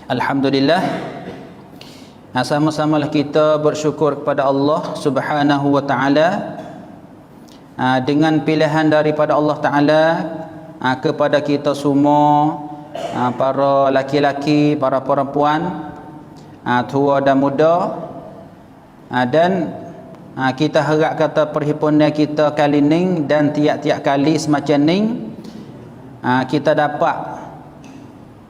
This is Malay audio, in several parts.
Alhamdulillah, sama-samalah kita bersyukur kepada Allah Subhanahu wa taala dengan pilihan daripada Allah taala kepada kita semua, para laki-laki, para perempuan, tua dan muda, dan kita harap kata perhimpunan kita kali ni dan tiap-tiap kali semacam ni kita dapat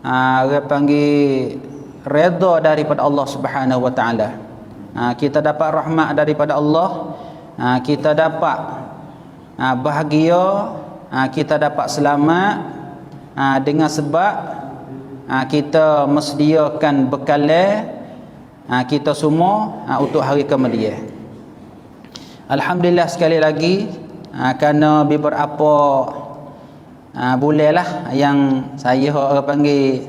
orang panggil redha daripada Allah Subhanahu wa taala. Kita dapat rahmat daripada Allah, kita dapat bahagia, kita dapat selamat dengan sebab kita mesediakan bekalan kita semua untuk hari kemudian. Alhamdulillah sekali lagi, kerana beberapa bulan lah yang saya orang panggil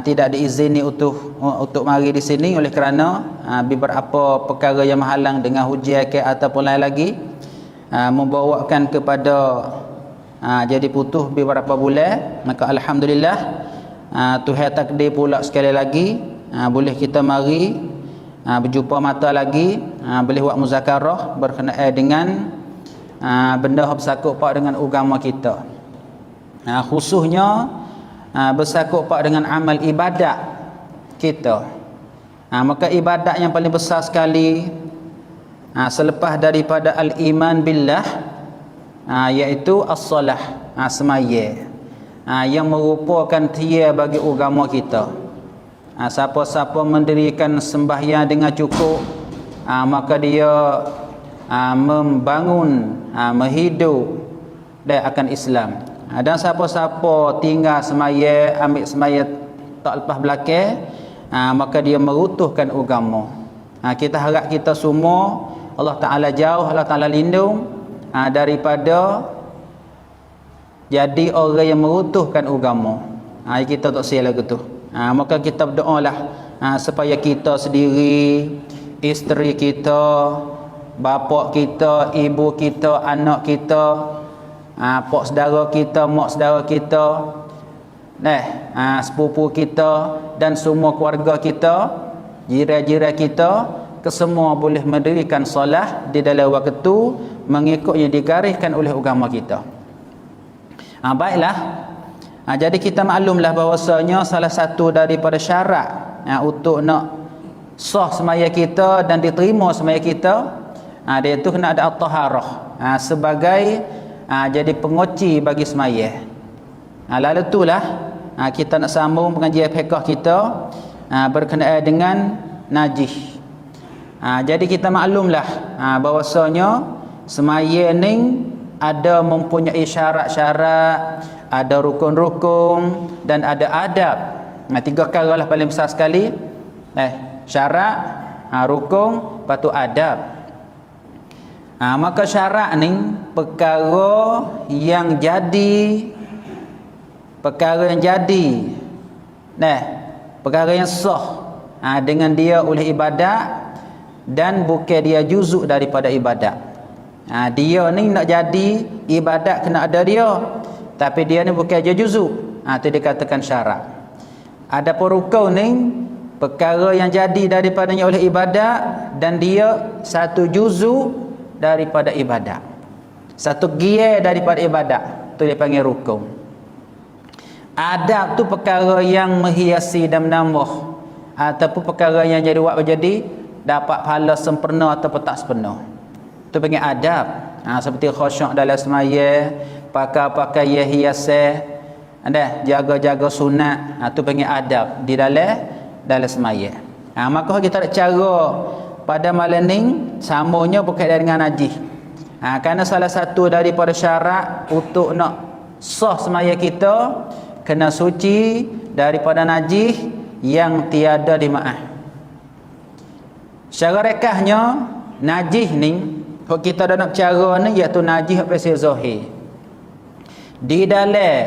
tidak diizini untuk mari di sini oleh kerana beberapa perkara yang menghalang dengan hujan ataupun lain lagi membawakan kepada jadi putus beberapa bulan. Maka alhamdulillah Tuhan takdir pula sekali lagi boleh kita mari berjumpa mata lagi, boleh buat muzakarah berkenaan dengan benda yang bersangkut dengan agama kita. Khususnya bersangkut dengan amal ibadat kita. Maka ibadat yang paling besar sekali selepas daripada al-iman billah, iaitu as-salah, semaya, yang merupakan tiar bagi agama kita. Siapa-siapa mendirikan sembahyang dengan cukup, maka dia membangun, menghidup dan akan Islam. Dan siapa-siapa tinggal semaya, ambil semaya tak lepas belakang, maka dia merutuhkan agama. Kita harap kita semua Allah Ta'ala jauh, Allah Ta'ala lindung daripada jadi orang yang merutuhkan agama. Kita tak siap lagu tu. Maka kita berdoalah supaya kita sendiri, isteri kita, bapa kita, ibu kita, anak kita, pak saudara kita, mak saudara kita, sepupu kita dan semua keluarga kita, jiran-jiran kita, kesemua boleh mendirikan solat di dalam waktu mengikut yang digariskan oleh agama kita. Baiklah, jadi kita maklumlah bahawasanya salah satu daripada syarat untuk nak sah semaya kita dan diterima semaya kita, iaitu kena ada at-taharah sebagai jadi pengoci bagi semaya. Lalu itulah kita nak sambung pengajian fiqh kita berkenaan dengan najis. Jadi kita maklumlah bahawasanya semaya ni ada mempunyai syarat-syarat, ada rukun-rukun dan ada adab. Tiga perkara lah paling besar sekali. Syarat, rukun, lepas tu adab. Maka syarat ni perkara yang jadi, perkara yang sah dengan dia oleh ibadat dan bukan dia juzuk daripada ibadat. Dia ni nak jadi ibadat kena ada dia, tapi dia ni bukan dia juzuk. Itu dikatakan syarat. Ada rukun ni perkara yang jadi daripadanya oleh ibadat dan dia satu juzuk daripada ibadat, satu gear daripada ibadat, tu dia panggil rukun. Adab tu perkara yang menghiasi dan menambah, ataupun perkara yang jadi buat menjadi dapat pahala sempurna ataupun tak sempurna, tu panggil adab. Seperti khusyuk dalam semaya, pakai yang hiasan, jaga-jaga sunat, tu panggil adab di dalam semaya. Maka kita ada cara pada malam ni samanya berkaitan dengan najis. Kerana salah satu daripada syarat untuk nak sah semaya kita, kena suci daripada najis yang tiada dimaaf. Secara rekahnya najis ni, kalau kita dah nak cara ni, iaitu najis apa yang zahir. Di dalam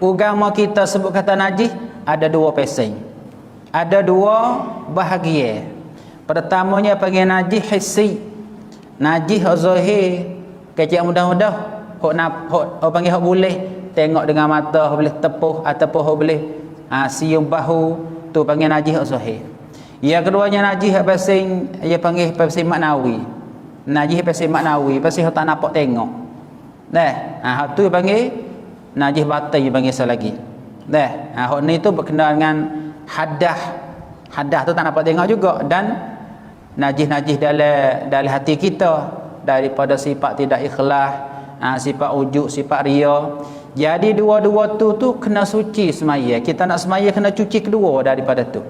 agama kita sebut kata najis ada dua pesing, ada dua bahagian. Pertamanya panggil najis hissi, najis zahir, kecil mudah-mudah, hok panggil hok boleh tengok dengan mata, hok boleh tepuh ataupun hok boleh cium bahu, Tu panggil najis zahir. Yang keduanya najis pasing dia panggil pasing maknawi. Najis pasing maknawi, pasing tak nampak tengok. Hak tu panggil najis batin, dia panggil lagi. Hak ni tu berkenaan dengan hadah. Hadah tu tak nampak tengok juga, dan najis-najis dalam hati kita daripada sifat tidak ikhlas, sifat ujub, sifat ria. Jadi dua-dua tu kena suci semaya. Kita nak semaya kena cuci kedua daripada tu.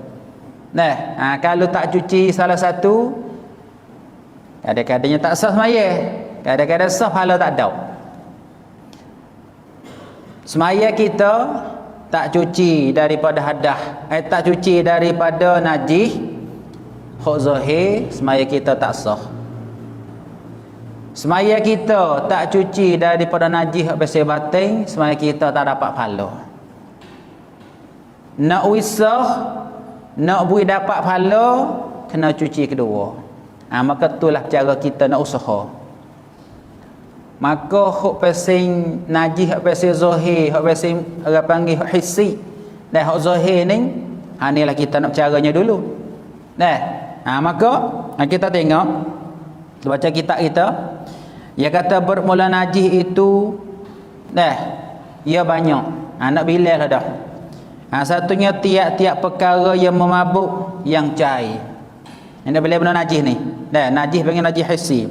Kalau tak cuci salah satu, kadang-kadangnya tak sah semaya, kadang-kadang sah pahala tak ada. Semaya kita tak cuci daripada hadah, tak cuci daripada najis hak zahir, semaya kita tak sah. Semaya kita tak cuci daripada najis hak bersih batin, semaya kita tak dapat pahala. Nak wisah, nak bui dapat pahala, kena cuci kedua. Maka itulah cara kita nak usaha. Maka hak pasing najis, hak pasing zahir, hak pasing orang panggil hak hissi, dan hak zahir ni, inilah kita nak caranya dulu. Maka kita tengok baca kitab kita, dia kata bermula najis itu ia banyak. Nak bilang lah dah. Satunya tiap-tiap perkara yang memabuk, yang cair. Yang bila benda najis ni. Najis panggil najis hissi.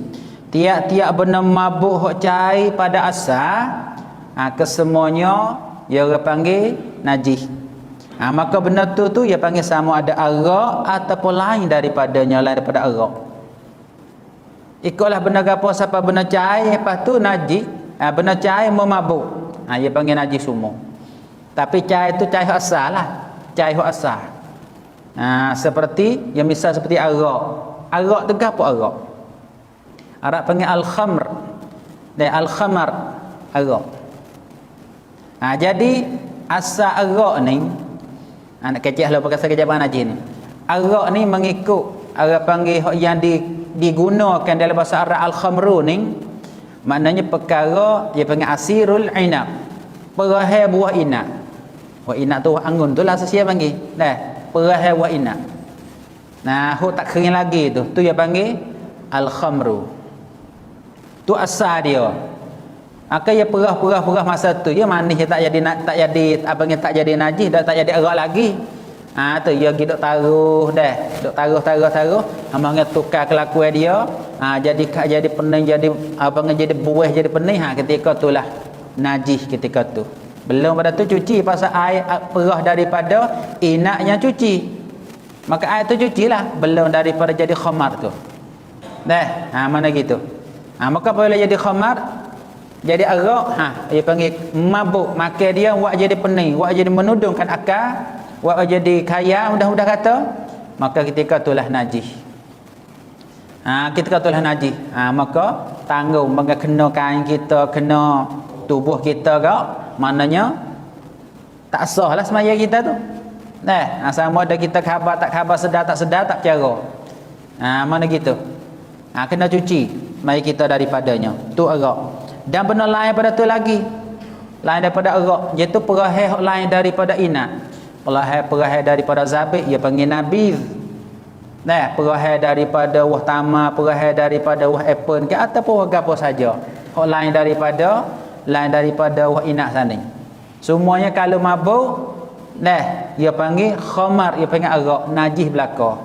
Tiap-tiap benda mabuk hak cair pada asal, kesemuanya dia orang panggil najis. Maka benda tu dia panggil sama ada arak ataupun lain daripadanya, lain daripada arak. Ikutlah benda apa siapa benda cair, lepas tu najis. Benda cair memabuk, dia panggil najis semua. Tapi cair tu cair asal lah, cair asal. Seperti yang misal seperti arak. Arak tu apa arak? Arak panggil al-khamr. Dan al-khamar arak. Jadi asal arak ni, nak kecek lah pakai sekejap najis ni. Arak ni mengikut arak panggil yang digunakan dalam bahasa Arab al-khamru ni, maknanya perkara dia panggil asirul inab, perahai buah inab. Buah inab tu buah anggun tu lah sesia panggil. Perahai buah inab. Huk tak kering lagi tu dia panggil al-khamru. Tu asal dia. Maka dia perah masa tu dia manis, dia tak jadi najis, dah tak jadi arak lagi. Tu dia pergi duk taruh dah, duk taruh. Amangnya tukar kelakuan dia, jadi pening, jadi buih, jadi pening. Ketika itulah najis ketika tu. Belum pada tu cuci pasal air perah daripada inaknya cuci. Maka air tu cucilah, belum daripada jadi khamar tu. Mana gitu. Maka apabila jadi khamar, jadi arak, dia panggil mabuk, makan dia buat jadi pening, buat jadi menudungkan akal, buat jadi kaya, mudah-mudah kata, maka ketika itulah najis. Ketika itulah najis. Maka tanggung bangga kena kain kita, kena tubuh kita kau, maknanya tak sah lah semaya kita tu. Sama ada kita khabar tak khabar, sedar tak sedar, tak cara. Mana gitu. Kena cuci semaya kita daripadanya. Tu arak. Dan benda lain pada tu lagi, lain daripada arak, iaitu perahai lain daripada inak. Perahai daripada zabit, ia panggil nabiz. Perahai daripada wah tamar, perahai daripada wah apple ke ataupun wah apa saja. Lain daripada wah inak sana. Semuanya kalau mabuk, dia panggil khamar, dia panggil arak, najis belaka.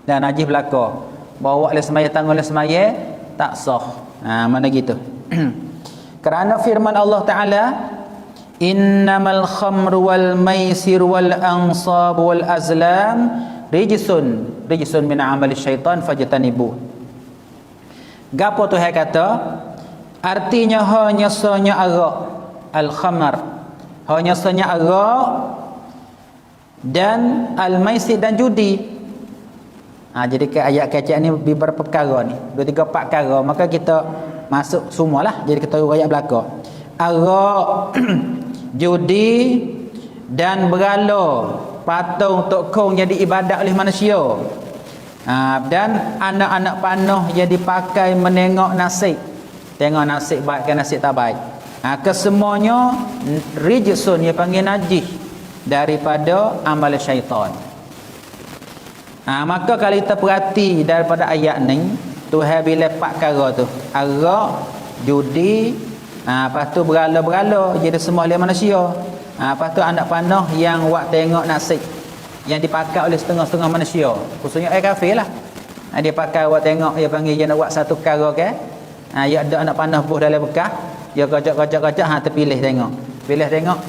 Dan najis belaka. Bawa oleh semaya, tanggung oleh semaya, tak sah. Mana gitu. Kerana firman Allah Ta'ala, innamal khamru wal maisir wal ansab wal azlam rijsun min amali syaitan fajtanibu. Gapo tu hai kata? Artinya hanya sanya arak, al-khamar, hanya sanya arak dan al-maisir dan judi. Jadi ke ayat kecil ni beberapa perkara ni, 2 3 4 perkara, maka kita masuk semualah. Jadi kita urut ayat belaka. Arak, judi dan berhala, patung tokong jadi ibadat oleh manusia. Dan anak-anak panah yang dipakai menengok nasib. Tengok nasib baik ke nasib tak baik. Kesemuanya rijsun, dia panggil najis. daripada amal syaitan. Maka kalau kita perhati daripada ayat ni, Tuhan bila 4 perkara tu, arak, judi, lepas tu berala-berala jadi semua oleh manusia. Lepas tu anak panah yang wak tengok nasib yang dipakai oleh setengah-setengah manusia, khususnya kafir lah. Dia pakai wak tengok, dia panggil dia nak buat satu perkara ke, dia ada anak panah buh dalam bekas, dia kocok terpilih tengok, pilih tengok,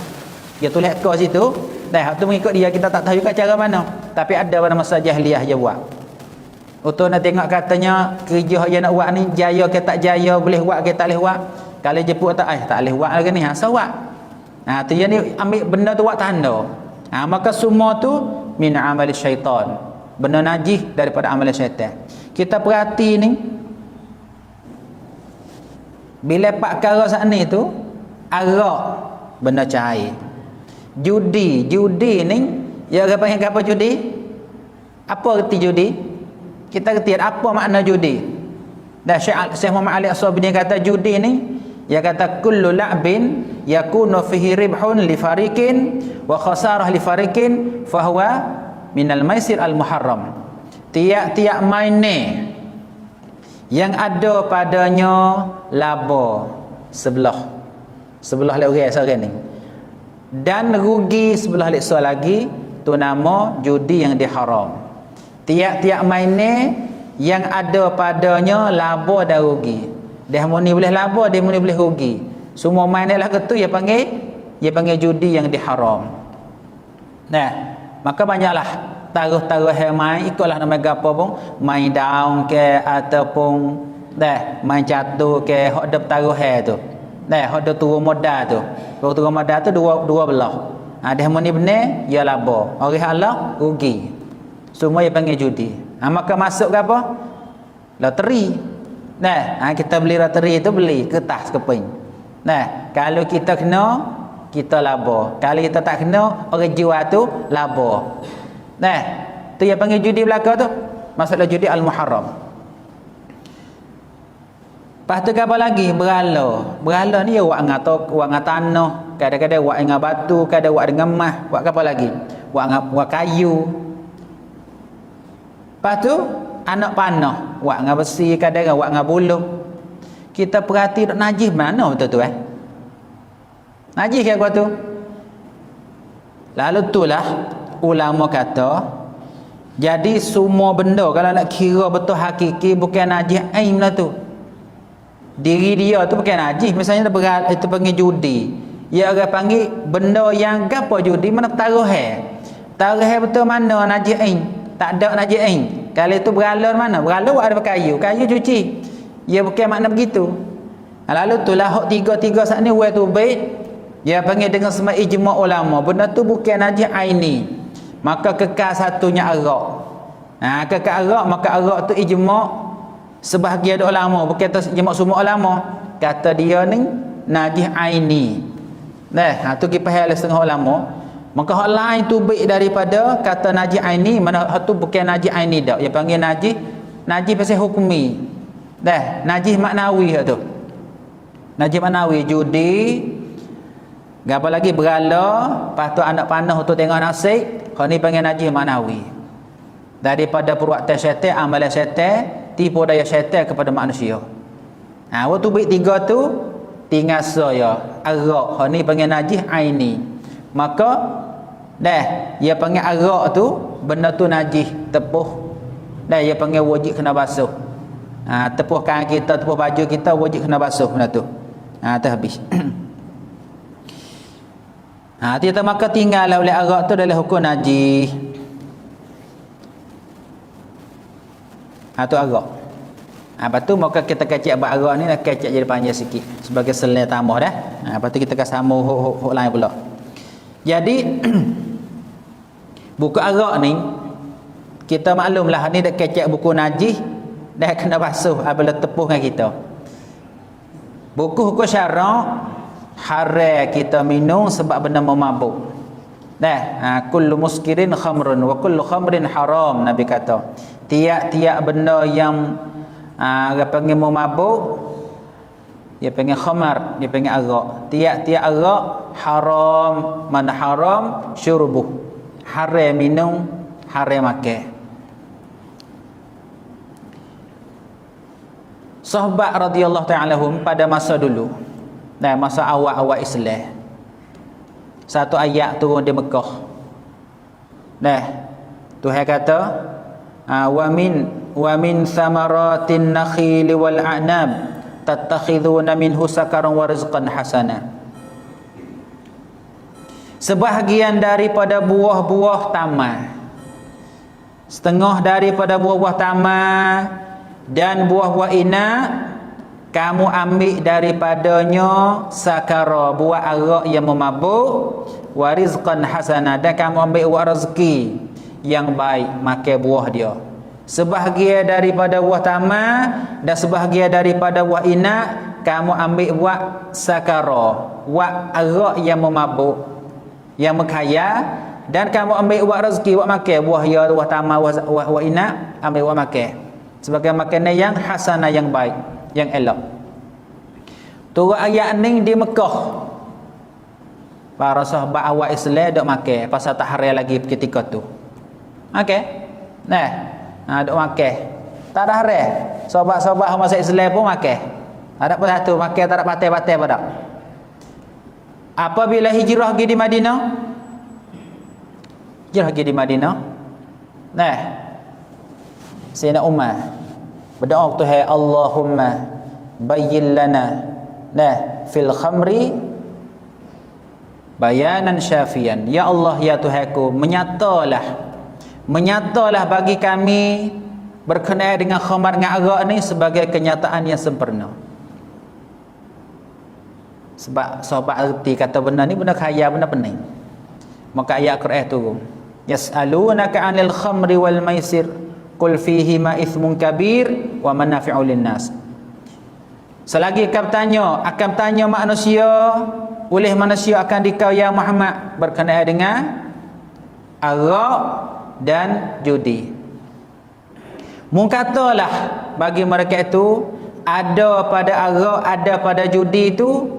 dia tulis kat situ. Dah tu mengikut dia, kita tak tahu juga cara mana, tapi ada pada masa jahiliah dia buat. Untuk nak tengok katanya kerja dia nak buat ni jaya ke tak jaya, boleh buat ke tak boleh buat. Kalau jeput tak boleh buat lagi ni, asal buat. Tu dia ni ambil benda tu buat tanda. Maka semua tu min amal syaitan, benda najis daripada amal syaitan. Kita perhati ni, bila 4 perkara saat ni tu, arak benda cair, judi ni ya orang panggil apa judi? Apa erti judi? Kita kerti apa makna judi. Dan Syekh Muhammad Ali As-Sabuni kata judi ni, dia kata kullu la'bin yakunu fihi ribhun li fariqin wa khasarah li fariqin fahuwa minal maisir al-muharram. Tiap-tiap main ni yang ada padanya laba sebelah le orang seorang ni, dan rugi sebelah leksa lagi, tu nama judi yang diharam. Tiap-tiap main ni yang ada padanya laba dan rugi. Dia muni boleh laba, dia muni boleh rugi. Semua main ni lah ketu dia panggil judi yang diharam. Maka banyaklah taruh-taruh yang main, ikutlah nama gapo pun, main daun ke ataupun main jatuh ke, hok dep taruh tu. Hok dep turun modal tu. Kalau turun modal tu dua belah. Dia muni benar, dia laba. Orang Allah rugi. Semua dia panggil judi. Maka masuk ke apa? Loteri. Kita beli loteri tu, beli kertas keping. Kalau kita kena, kita laba. Kalau kita tak kena, orang jual tu laba. Tu yang panggil judi belaka tu. Maksudnya judi al-muharram. Lepas tu apa lagi? Berala. Berala ni ya wak dengan tanah, kadang-kadang wak dengan batu, kadang wak dengan emas, wak apa lagi? Wak kayu. Lepas tu anak panah, wak dengan besi, kadang wak dengan buluh. Kita perhati dok najis mana betul tu najis ke apa tu? Lalu itulah ulama kata, jadi semua benda kalau nak kira betul hakiki bukan najis ain lah tu. Diri dia tu bukan najis. Misalnya itu panggil judi, ya orang panggil benda yang gapo judi, mana taruh betul mana najis ain, tak ada najis ain. Kalau itu berala mana? Berala buat ada kayu cuci. Ya bukan makna begitu. Lalu itulah hak tiga saat ni wa tu baik, dia panggil dengan semua ijma' ulama, benda tu bukan najis aini, maka kekal satunya arak. Kekal arak, maka arak tu ijma' sebahagian ulama, bukan ijma' semua ulama kata dia ni najis aini. Tu kipah oleh setengah ulama. Maka hak lain tu baik daripada kata najis aini, mana hak tu bukan najis aini dak. Dia panggil najis pasal hukmi. Najis maknawi hak tu. Najis maknawi judi, apa lagi berala, lepas tu anak panah tu tengok nasib, hak ni panggil najis maknawi. Daripada perbuatan syaitan, amalan syaitan, tipu daya syaitan kepada manusia. Waktu baik 3 tu tinggal saya arak, hak ni panggil najis aini. Maka dia panggil arak tu benda tu najis, tepuh. Dia panggil wajib kena basuh. Tepuh kain kita, tepuh baju kita, wajib kena basuh benda tu. Tu habis. Kita maka tinggal oleh arak tu dalam hukum najis. Tu arak. Lepas tu maka kita kecek abang arak ni, kecek jadi panjang sikit sebagai selai tambah dah. Lepas tu kita akan sambung huk lain pula. Jadi buku arak ni kita maklumlah ni dah kecek buku najis, dah kena basuh apabila tepuh dengan kita. Buku hukum syarak haram kita minum sebab benda memabuk. Kullu muskirin khamrun wa kullu khamrin haram, Nabi kata. Tiap-tiap benda yang panggil memabuk dia panggil khamar, dia panggil arak. Tiap-tiap arak haram, mana haram syurubuh. Haram minum, haram makan. Sahabat radhiyallahu ta'ala pada masa dulu, nah masa awal-awal Islam, satu ayat turun di Mekah. Nah, Tuhan kata, wa min thamaratin nakhili wal a'nab tattakhiduna minhu sakaran wa rizqan hasana. Sebahagian daripada buah-buah taman, setengah daripada buah-buah taman dan buah-buah inak, kamu ambil daripadanya sakara, buah arak yang memabuk, wa rizqan hasana, dan kamu ambil buah rezeki yang baik, makan buah dia. Sebahagian daripada buah taman dan sebahagian daripada buah inak, kamu ambil buah sakara, buah arak yang memabuk, yang mekaya, dan kamu ambil buah rezeki, buah makan buah ya, buah taman, buah inak, ambil buah makan sebagai makanan yang hasanah, yang baik, yang elok. Turun ayat ni di Mekah. Para sahabat awal Islam dok makan pasal tak hari lagi ketika tu. Okey. Nah, dok makan. Tak ada hari. Sahabat-sahabat masa Islam pun makan. Ada apa satu makan tak ada patah-patah pada. Apabila hijrah pergi di Madinah. Hijrah pergi di Madinah. Nah, Sayyidina Umar berdoa Tuhan, Allahumma bayyin lana fil khamri bayanan syafian. Ya Allah, ya Tuhanku, menyatalah bagi kami berkenaan dengan khamar dengan arak ni sebagai kenyataan yang sempurna. Sebab sahabat erti kata benda ni benda kaya, benda pening. Maka ayat Quran turun, yas'alunaka 'anil khamri wal maisir qul fihi ma ithmun kabir wa manafi'u linnas. Selagi akan tanya manusia, oleh manusia akan dikau ya Muhammad berkenaan dengan arak dan judi. Mungkatalah bagi mereka itu, ada pada arak, ada pada judi itu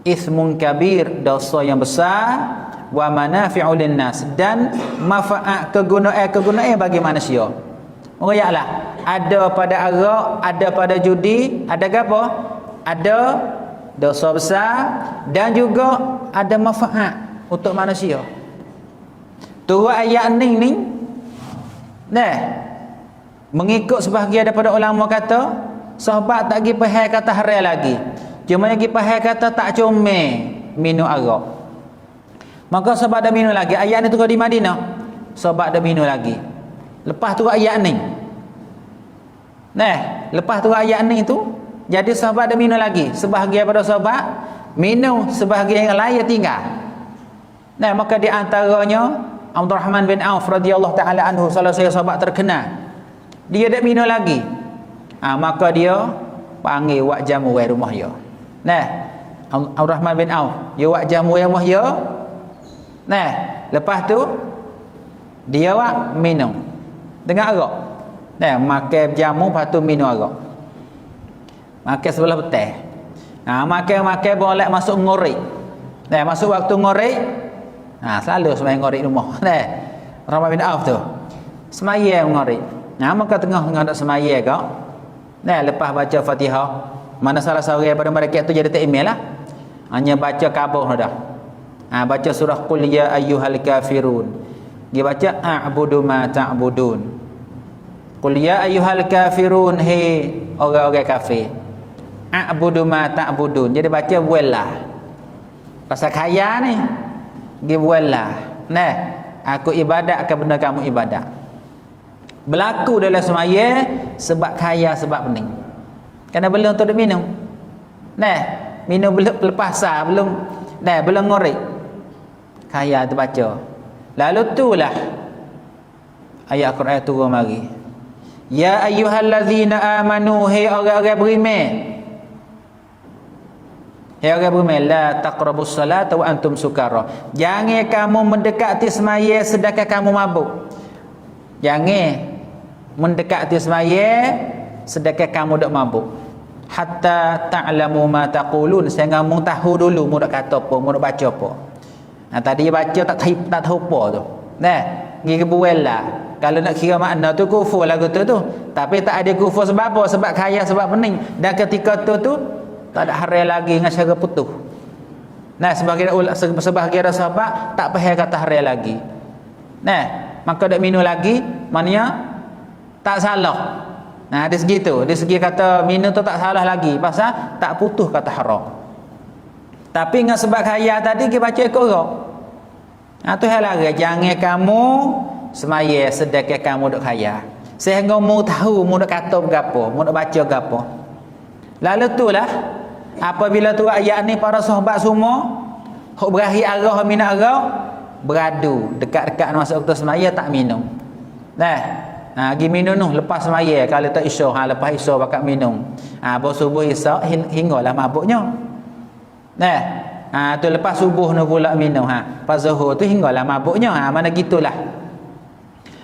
ithmun kabir, dosa yang besar, wa manafi'u linnas, dan manfaat kegunaan bagi manusia. Mengayaklah, ada pada arak, ada pada judi, ada apa? Ada dosa besar dan juga ada manfaat untuk manusia. Turun ayat ni mengikut sebahagian daripada ulama kata, sahabat tak pergi faham kata haram lagi, cuma pergi faham kata tak comel minum arak. Maka sahabat dah minum lagi. Ayat ni turun di Madinah, sahabat dah minum lagi. Lepas tu ayat ni, lepas tu ayat ni tu, jadi sahabat dah minum lagi. Sebahagian pada sahabat minum, sebahagian yang lain tinggal. Maka di antaranya Abdul Rahman bin Auf radhiyallahu taala anhu, salah satu sahabat terkenal, dia dah minum lagi. Maka dia panggil wak jamu di rumah dia. Abdul Rahman bin Auf, dia wak jamu di rumah dia. Lepas tu dia wak minum dengan arak. Makan jamu, lepas tu minum arak. Makan sebelah petang. Makan boleh masuk ngorek. Masuk waktu ngorek. Selalu sembahyang ngorek rumah. Rahman bin Auf tu sembahyang ngorek. Maka tengah-tengah nak sembahyang kau. Lepas baca Fatihah, mana salah seorang daripada mereka tu jadi tak email lah. Hanya baca kabuh dah. Baca surah Qul ya ayyuhal kafirun. Dia baca a'budu ma ta'budun. Qul ya ayyuhal kafirun, hei orang-orang kafir. A'budu ma ta'budun. Jadi baca buatlah. Pasal kaya ni, dia buatlah. Aku ibadat ke benda kamu ibadat. Berlaku dalam sembahyang sebab kaya, sebab pening. Kerana belum tu dia minum. Minum belum lepas sah, belum ngorek. Kaya tu baca. Lalu itulah ayat Quran turun mari. Ya ayyuhallazina amanu, hei orang-orang beriman. Hei orang beriman, la taqrabus salata wa antum sukara. Jangan kamu mendekati sembahyang sedangkan kamu mabuk. Jangan mendekati sembahyang sedangkan kamu dak mabuk. hatta ta'lamu ma taqulun, sehingga mu tahu dulu mu nak kata apa, mu nak baca apa. Tadi baca tak tahu apa tu. Nah, pergi ke buela. Kalau nak kira makna tu kufur lagu tu. Tapi tak ada kufur sebab apa? Sebab kaya, sebab pening. Dan ketika tu tak ada hari lagi dengan cara putus. Nah, sebahagian sahabat tak faham kata hari lagi. Nah, maka dak minum lagi, maknanya tak salah. Nah, dari segi tu, dari segi kata minum tu tak salah lagi, pasal tak putus kata haram. Tapi dengan sebab kaya tadi kita baca korok. Tu hal lagi, jangan kamu semaya sedekah kamu duk kaya. Sehingga mu tahu mu nak kata berapa, mu nak baca berapa. Lalu itulah apabila tu ayat ni para sahabat semua hok berakhir arah minat arah beradu dekat-dekat masuk waktu semaya tak minum. Pergi minum tu lepas semaya, kalau tak isya, lepas isya bakal minum. Baru subuh isya hinggalah mabuknya. Tu lepas subuh tu pula minum. Pas zuhur tu hinggalah mabuknya. Mana gitulah.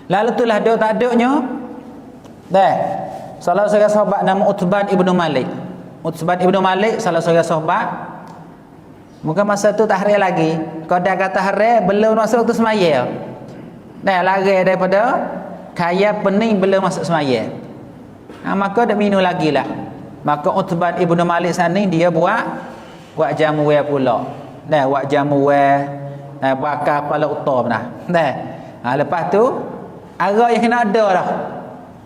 Lalu itulah dia tak adanya. Salah seorang sahabat nama Utban ibnu Malik. Utban ibnu Malik salah seorang sahabat. Mungkin masa tu tak hari lagi. Kalau dah kata hari belum masuk waktu semaya. Lari daripada kaya pening belum masuk semaya. Maka dah minum lagi lah. Maka Utban ibnu Malik sana dia buat jamu pula. Buat jamu bakar kepala utam dah. Lepas tu agak yang kena ada dah.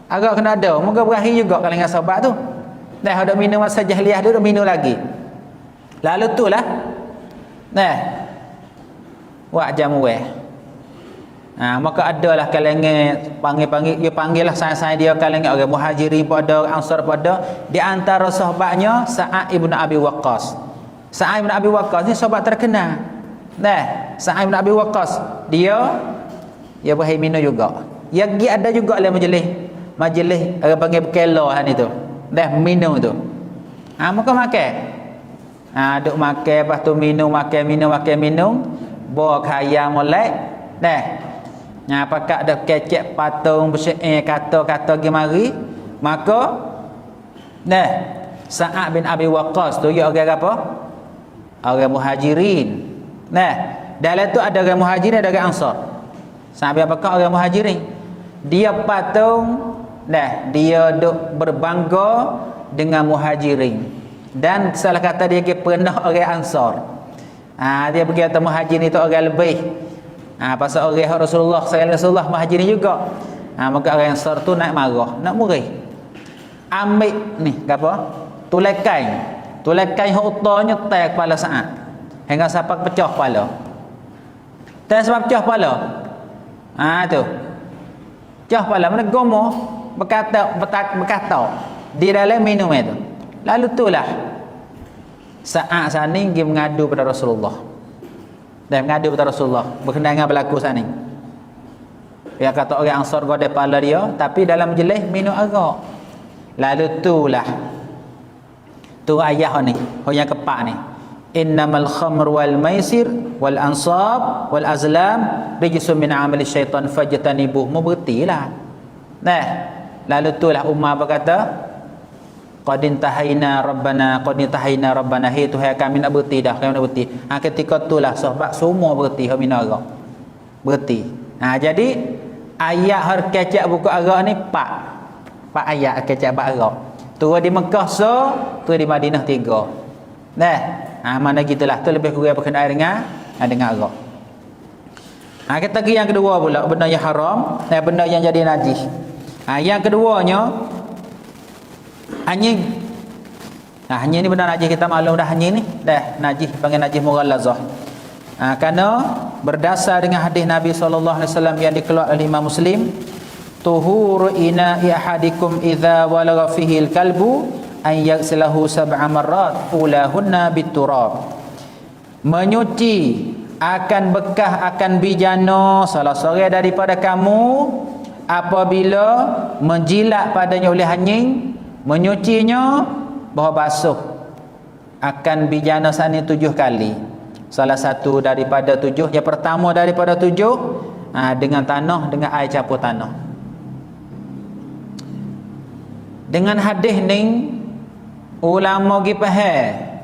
Agak kena ada. Moga berakhir juga kalau dengan sahabat tu. Ada minum masa jahiliah dia minum lagi. Lalu tu lah. Buat jamu maka adalah kalangan panggil lah sayang-sayang dia kalangan orang muhajirin pada ansar pada di antara sahabatnya Sa'ad ibn Abi Waqqas. Sa'ad ibn Abi Waqqas ni sahabat terkenal. Sa'ad ibn Abi Waqqas dia berakhir minum juga. Yang ada juga dalam majlis orang panggil berkela ni tu. Minum tu. Maka makan. Duk makan lepas tu minum. Bawa kaya molek. Pakak dah kecek patung kata-kata gimari. Maka Sa'ad bin Abi Waqqas tu dia orang apa? Orang muhajirin. Dalam tu ada orang muhajirin, ada orang ansar. Sa'ad bin Abi Waqqas orang muhajirin. Dia patung dia duk berbangga dengan muhajirin. Dan salah kata dia pernah orang ansar. Dia pergi kata muhajirin itu orang lebih. Pasal orang Rasulullah Rasulullah muhajirin juga. Maka orang ansar tu nak marah, nak murih. Ambil ni apa? Tulai kain hutanya tak kepala Sa'ad. Hingga sampai pecah kepala. Tak sebab pecah kepala. Tu. Pecah kepala mana gomoh berkata di dalam minum itu. Lalu itulah Sa'ad sani pergi mengadu pada Rasulullah. Dan mengadu pada Rasulullah berkenaan dengan berlaku sani. Dia kata orang ansar gode kepala dia, tapi dalam majlis minum arak. Lalu itulah tu ayah ni, yang kepak ni. Innamal khamr wal maisir wal ansab wal azlam rijsun min amali syaitan fajtanibuh. Berhentilah. Lalu itulah Umar berkata, qad intahayna rabbana, hey Tuhan kami nak berhenti dah, kami nak berhenti. Ketika itulah sahabat semua berhenti minum arak. Berhenti. Jadi ayat har kecak buku arak ni pak ayat kecak bab arak. Tu di Mekah tu di Madinah 3. Mana gitulah tu lebih kurang berkenaan dengan arak. Kita pergi yang kedua pula, benda yang haram dan benda yang jadi najis. Yang keduanya anjing. Anjing ni benda najis, kita maklum dah anjing ni najis, panggil najis mughallazah. Kerana berdasar dengan hadis Nabi SAW yang dikeluarkan oleh Imam Muslim, tuhuru ina'i ahadikum idza walagha fihi al-kalbu an yaghsilahu sab'a marrat ulahunna biturab. Menyuci akan bekas akan bijana salah seorang daripada kamu apabila menjilat padanya oleh anjing, menyucinya bahawa basuh akan bijana sana 7 kali. Salah satu daripada 7, yang pertama daripada 7 dengan tanah, dengan air campur tanah. Dengan hadis ni ulama gi faham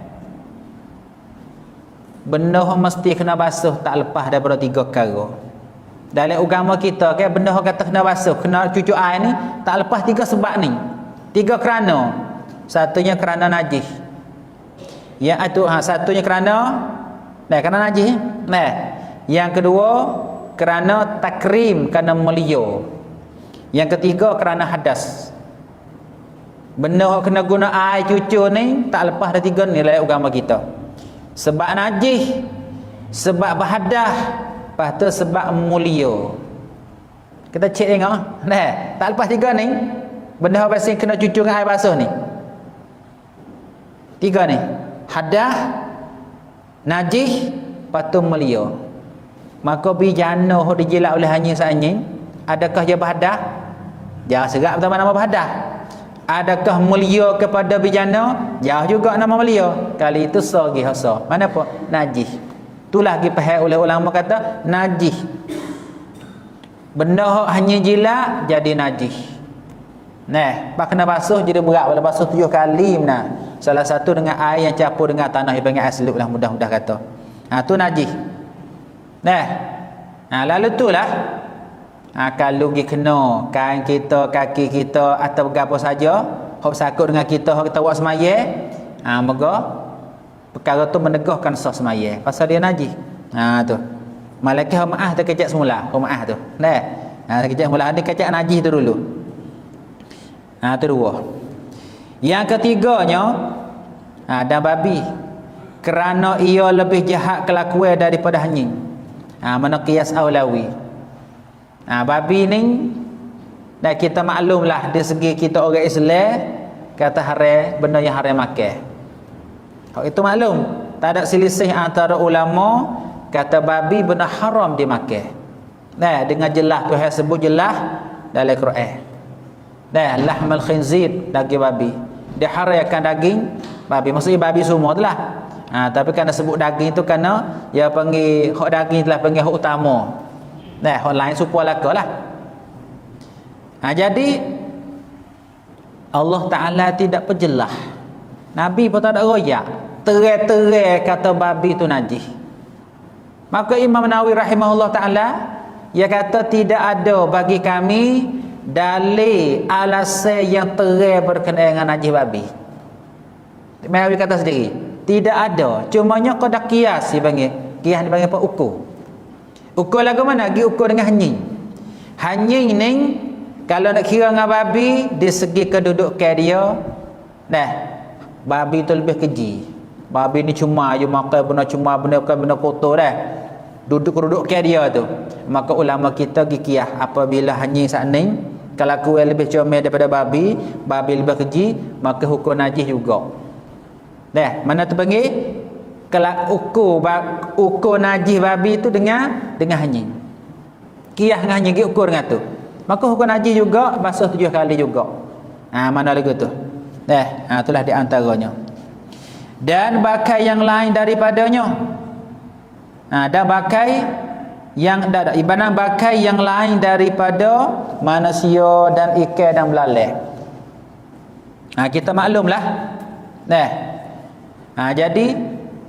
benda mesti kena basuh tak lepas daripada 3 perkara. Dalam agama kita kan benda kata kena basuh, kena cucuk air ni tak lepas 3 sebab ni. 3 kerana. Satunya kerana najis. Yang itu satunya kerana kerana najis. Yang kedua kerana takrim, kerana mulia. Yang ketiga kerana hadas. Benda kena guna air cucuk ni tak lepas dari 3 ni dalam agama kita. Sebab najis, sebab berhadas, lepas tu sebab mulia. Kita cek tengok tak lepas 3 ni benda apa sih kena cucuk dengan air basuh ni? 3 ni. Hadas, najis, lepas tu mulia. Maka bijana ho dijilat oleh anjing seanjing, adakah dia berhadas? Jangan serap pertama nama berhadas. Adakah mulia kepada bijana? Jauh juga nama mulia. Kali itu sagi hasa. Mana apa? Najis. Itulah lagi faham oleh ulama kata najis. Benda hanya jilat jadi najis. Pak kena basuh jadi berat. Bila basuh 7 kali salah satu dengan air yang campur dengan tanah yang panggil asli lah, mudah-mudah kata. Tu najis. Lalu itulah kalau pergi kena kain kita, kaki kita atau apa saja hok sakut dengan kita, hok kita buat semaya, moga perkara tu menegahkan sah semaya pasal dia najis. Tu malaikat maaf terkejap semula, maaf tu. Terkejap semula ni kecak najis tu dulu. Tu dua. Yang ketiganya dan babi, kerana ia lebih jahat kelakuan daripada anjing. Mana qiyas aulawi. Babi ni dan kita maklumlah dari segi kita orang Islam kata haram, benda yang haram makan. Itu maklum, tak ada selisih antara ulama kata babi benda haram dimakan. Dengan jelas Tuhan sebut jelas dalam Quran. Lahmal khinzir, daging babi. Dia haramkan daging babi. Maksudnya babi semua tu lah. Tapi kerana sebut daging tu kerana dia panggil hak daging telah panggil hak utama. Hak lain supaya laka lah. Jadi Allah Ta'ala tidak perjelas. Nabi pun tak ada royak. Terai-terai kata babi tu najis. Maka Imam Nawawi rahimahullah Ta'ala dia kata tidak ada bagi kami dalil alasan yang terai berkenaan dengan najis babi. Imam Nawawi kata sendiri tidak ada. Cumanya qada qiyas dipanggil. Qiyas dipanggil apa? Ukur. Ukur lagu mana? Gi ukur dengan anjing. Anjing ni kalau nak kira dengan babi di segi kedudukan dia, babi tu lebih keji. Babi ni cuma je makan benda cuma benda bukan benda kotor dah. Duduk-kedudukan dia tu. Maka ulama kita gi qiyas apabila anjing sakning kelakuan lebih comel daripada babi, babi lebih keji, maka hukum najis juga. Mana tu panggil? Kalau ukur najis babi tu dengan anjing. Qiyas dengan anjing ukur dengan tu. Maka hukum najis juga basuh 7 kali juga. Mana lagi tu? Itulah di antaranya. Dan bakai yang lain daripadanya. Dan bakai yang ibarat bakai yang lain daripada manusia dan ikan dan belalai. Kita maklumlah. Jadi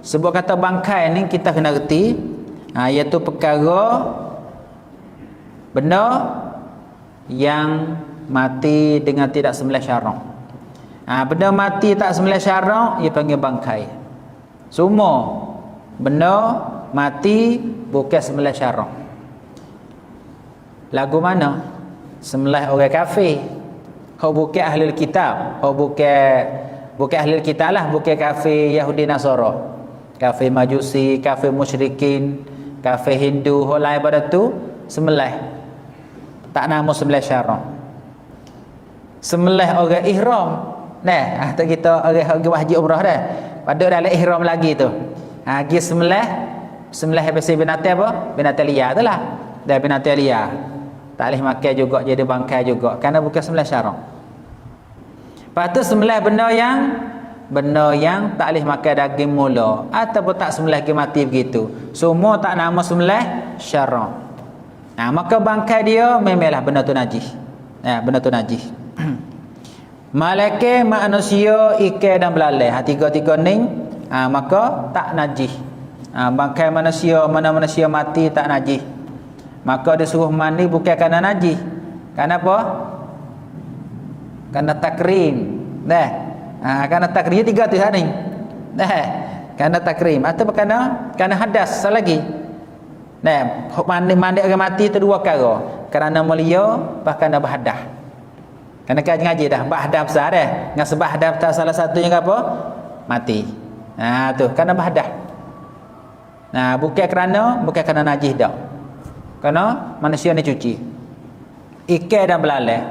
sebab kata bangkai ni kita kena reti iaitu perkara benda yang mati dengan tidak sembelih syarak. Benda mati tak sembelih syarak ia panggil bangkai. Semua benda mati bukan sembelih syarak. Lagu mana? Sembelih orang kafir. Kau bukan ahli kitab, kau bukan ahli kitab lah, bukan kafir Yahudi Nasara. Kafir Majusi, kafir musyrikin, kafir Hindu, hal lain pada tu sembelih. Tak nama sembelih syarak. Sembelih orang ihram. Tak kita orang haji umrah dah. Pada dalam ihram lagi tu. Gi sembelih habis binatang apa? Binatang liar tu lah. Dah binatang liar. Tak boleh makan juga jadi bangkai juga kerana bukan sembelih syarak. Lepas tu sembelih benda yang tak boleh makan daging mula ataupun tak sembelih ke mati begitu. Semua tak nama sembelih syarak. Maka bangkai dia memanglah benda tu najis. Benda tu najis. Malaikat, manusia, ikan dan belalai. Tiga-tiga ni maka tak najis. Bangkai manusia, mana manusia mati tak najis. Maka dia suruh mandi bukan kerana najis. Kenapa? Kerana takrim. Kerana takrim tiga tu hari. Kerana takrim atau kerana hadas lagi. Mandi orang mati tu dua perkara. Kerana mulia, bahkan kerana berhadas. Kerana kaji ngaji dah berhadas besar dah. Dengan sebab hadas besar salah satunya apa? Mati. Tu kerana berhadas. Bukan kerana najis dah. Kerana manusia ni cuci. Ikan dan belalai.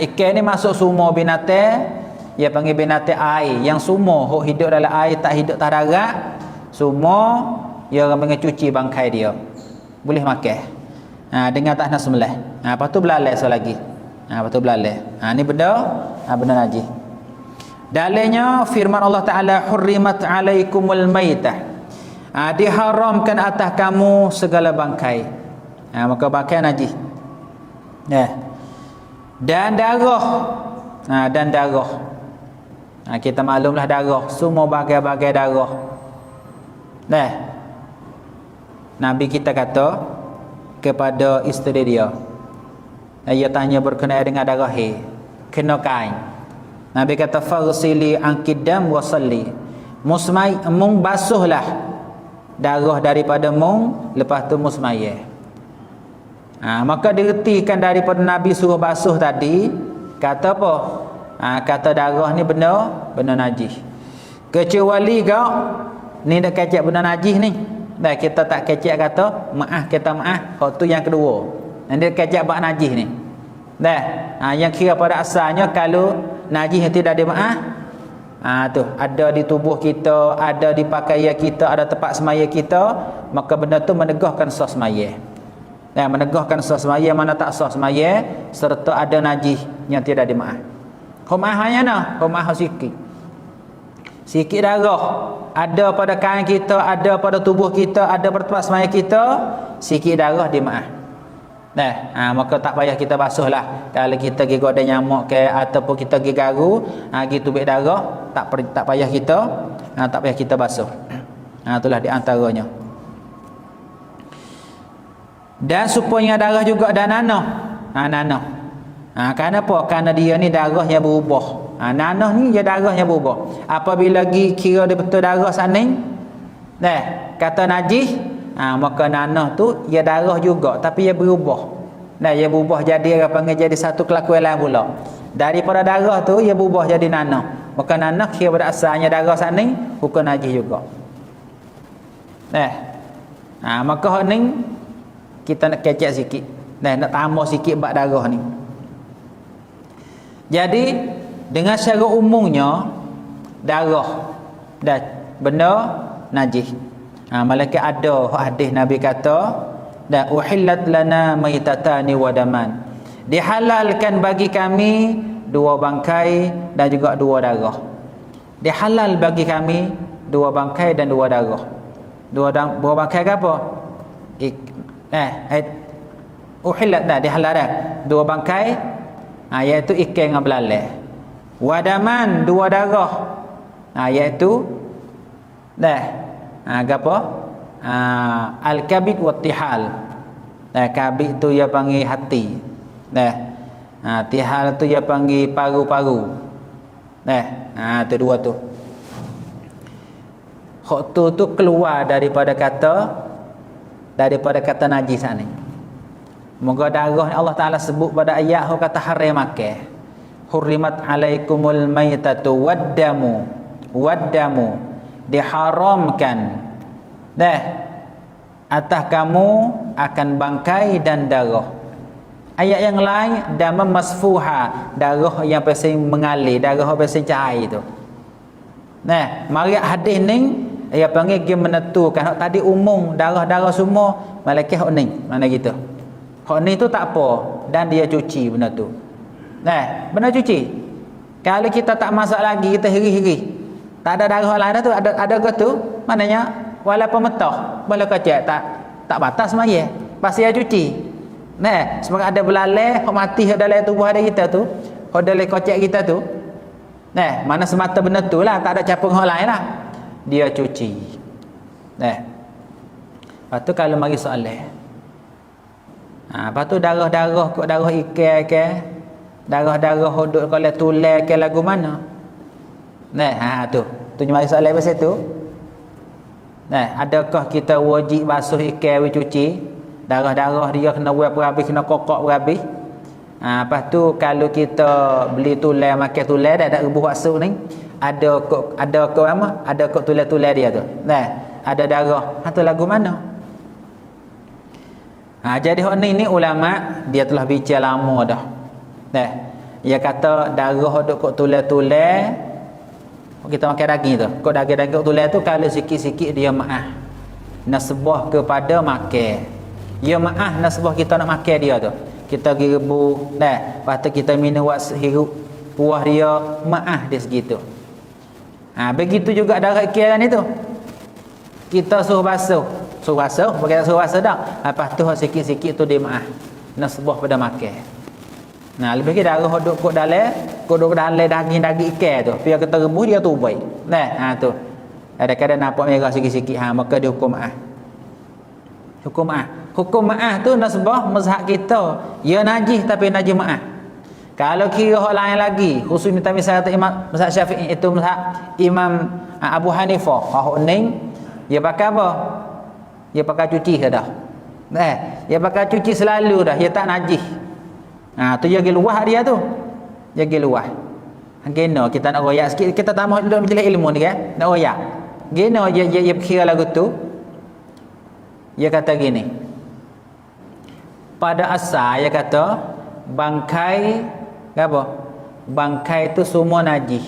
Ikan ni masuk semua binatang. Dia panggil binatang air. Yang semua hidup dalam air, tak hidup tak darat. Semua dia orang panggil cuci bangkai dia. Boleh makan. Dengan tak nak sembelih. Lepas tu belalai lagi. Lepas tu belalai. Ni benda najis. Dalilnya firman Allah Ta'ala, hurrimat alaikumul maitah. Diharamkan atas kamu segala bangkai. Maka bangkai najis. Dan darah. Dan darah. Kita maklumlah darah. Semua bagai-bagai darah. Nabi kita kata kepada isteri dia. Dia tanya berkenaan dengan darah. Kena kain. Nabi kata faghsili ankidam wa salli. Musmai mung basuhlah darah daripada mung, lepas tu musmaya. Maka diretikan daripada Nabi suruh basuh tadi, kata apa? Kata darah ni benda najis. Kecuali kau ni nak kecek benda najis ni. Dah kita tak kecek kata maaf, kita maaf. Hak tu yang kedua. Nanti kecek bab najis ni. Yang kira pada asalnya kalau najis yang tidak dimaaf, tu ada di tubuh kita, ada di pakaian kita, ada tempat semaya kita, maka benda tu menegahkan sah semaya. Menegahkan sah semaya, mana tak sah semaya, serta ada najis yang tidak dimaaf. Maaf hanya nah, maaf sikit. Sikit darah ada pada kain kita, ada pada tubuh kita, ada pada tempat semaya kita, sikit darah dimaaf. Maka tak payah kita basuh lah. Kalau kita pergi goda nyamuk ke, ataupun kita pergi garu, pergi tubik darah, tak payah kita basuh. Itulah di antaranya. Dan supaya darah juga dan nanah. Kenapa? Kerana dia ni darah yang berubah. Nanah ni dia darah yang berubah. Apabila lagi kira dia betul darah saning, kata najis, maka nanah tu ia darah juga, tapi ia berubah. Ia berubah jadi orang panggil jadi satu kelakuan lain pula. Daripada darah tu ia berubah jadi nanah. Maka nanah kira pada asalnya darah saning, bukan najis juga. Maka hak ni kita nak kecek sikit. Nak tambah sikit bab darah ni. Jadi dengan secara umumnya darah dan benda najis. Malaikat ada hadis Nabi kata, dan uhillat lana maitatani wa daman. Dihalalkan bagi kami dua bangkai dan juga dua darah. Dihalal bagi kami dua bangkai dan dua darah. Dua bangkai ke apa? Uhillat dah dihalal dah. Dua bangkai iaitu ikan dengan belalai. Wadaman dua darah. Iaitu apa? Al-kabid wa tihal. Kabid tu dia panggil hati. Tihal tu dia panggil paru-paru. Tu dua tu. Hak tu keluar daripada kata najis ni. Moga darah Allah Taala sebut pada ayat kata haram makan. Hurrimat alaikumul maitatu waddamu. Diharamkan atas kamu akan bangkai dan darah. Ayat yang lain dam masfuha, darah yang pasal mengalir, darah pasal cair tu. Mari hadis ni dia panggil dia menentukan. Hak tadi umum darah-darah semua malaikat hak ni. Mana gitu. Hak ni tu tak apa dan dia cuci benda tu. Benda cuci. Kalau kita tak masak lagi, kita hiri-hiri. Tak ada darah lain dah tu, ada ke tu? Maknanya walaupun metah, boleh kecek tak batas semaya. Pasti dia cuci. Sebab ada belalai hak mati hak dalam tubuh ada kita tu, hak dalam kocek kita tu. Mana semata benda tu lah, tak ada capung hak lain lah. Dia cuci. Lepas tu kalau mari soalan. Lepas tu darah-darah kok darah ikan ke, darah-darah hodok kalau tulang ke lagu mana? Tu mari soalan pasal tu. Adakah kita wajib basuh ikan cuci? Darah-darah dia kena buat berhabis, kena kokok berhabis. Lepas tu kalau kita beli tulang, makan tulang dah rebus basuh ni, ada kok tulang-tulang dia tu. Ada darah. Tu lagu mana? Jadi hak ni ulama dia telah bincang lama dah. Dia kata darah duk kok tulang-tulang, kita makan daging tu. Kok daging-daging tulang tu kalau sikit-sikit dia maaf. Nasbah kepada makan. Dia maaf nasbah kita nak makan dia tu. Kita pergi rebus, lepas tu kita minum hirup buah dia, maaf dia segitu. Begitu juga darah ikan itu. Kita suruh basuh, bagi suruh basuh dah. Lepas tu sikit-sikit tu dia maaf. Nasbah pada makan. Lebih ke darah duk kok dalam daging-daging ikan tu. Biar kita rebus dia tubai. Tu. Kadang-kadang nampak merah sikit-sikit, maka dia hukum maaf. Hukum maaf tu nasbah mazhab kita. Ya najis tapi najis maaf. Kalau kira hak lain lagi, khususnya misal kata Imam mazhab Syafi'i itu mazhab Imam Abu Hanifah, hak ni dia pakai apa? Dia pakai cuci dah. Dia pakai cuci selalu dah, dia tak najis. Tu dia luah dia tu. Dia luah. Geno kita nak royak sikit, kita tambah dulu majlis ilmu ni kan. Nak royak. Geno dia kira lagu tu. Dia kata gini. Pada asal dia kata bangkai apa? Bangkai tu semua najis.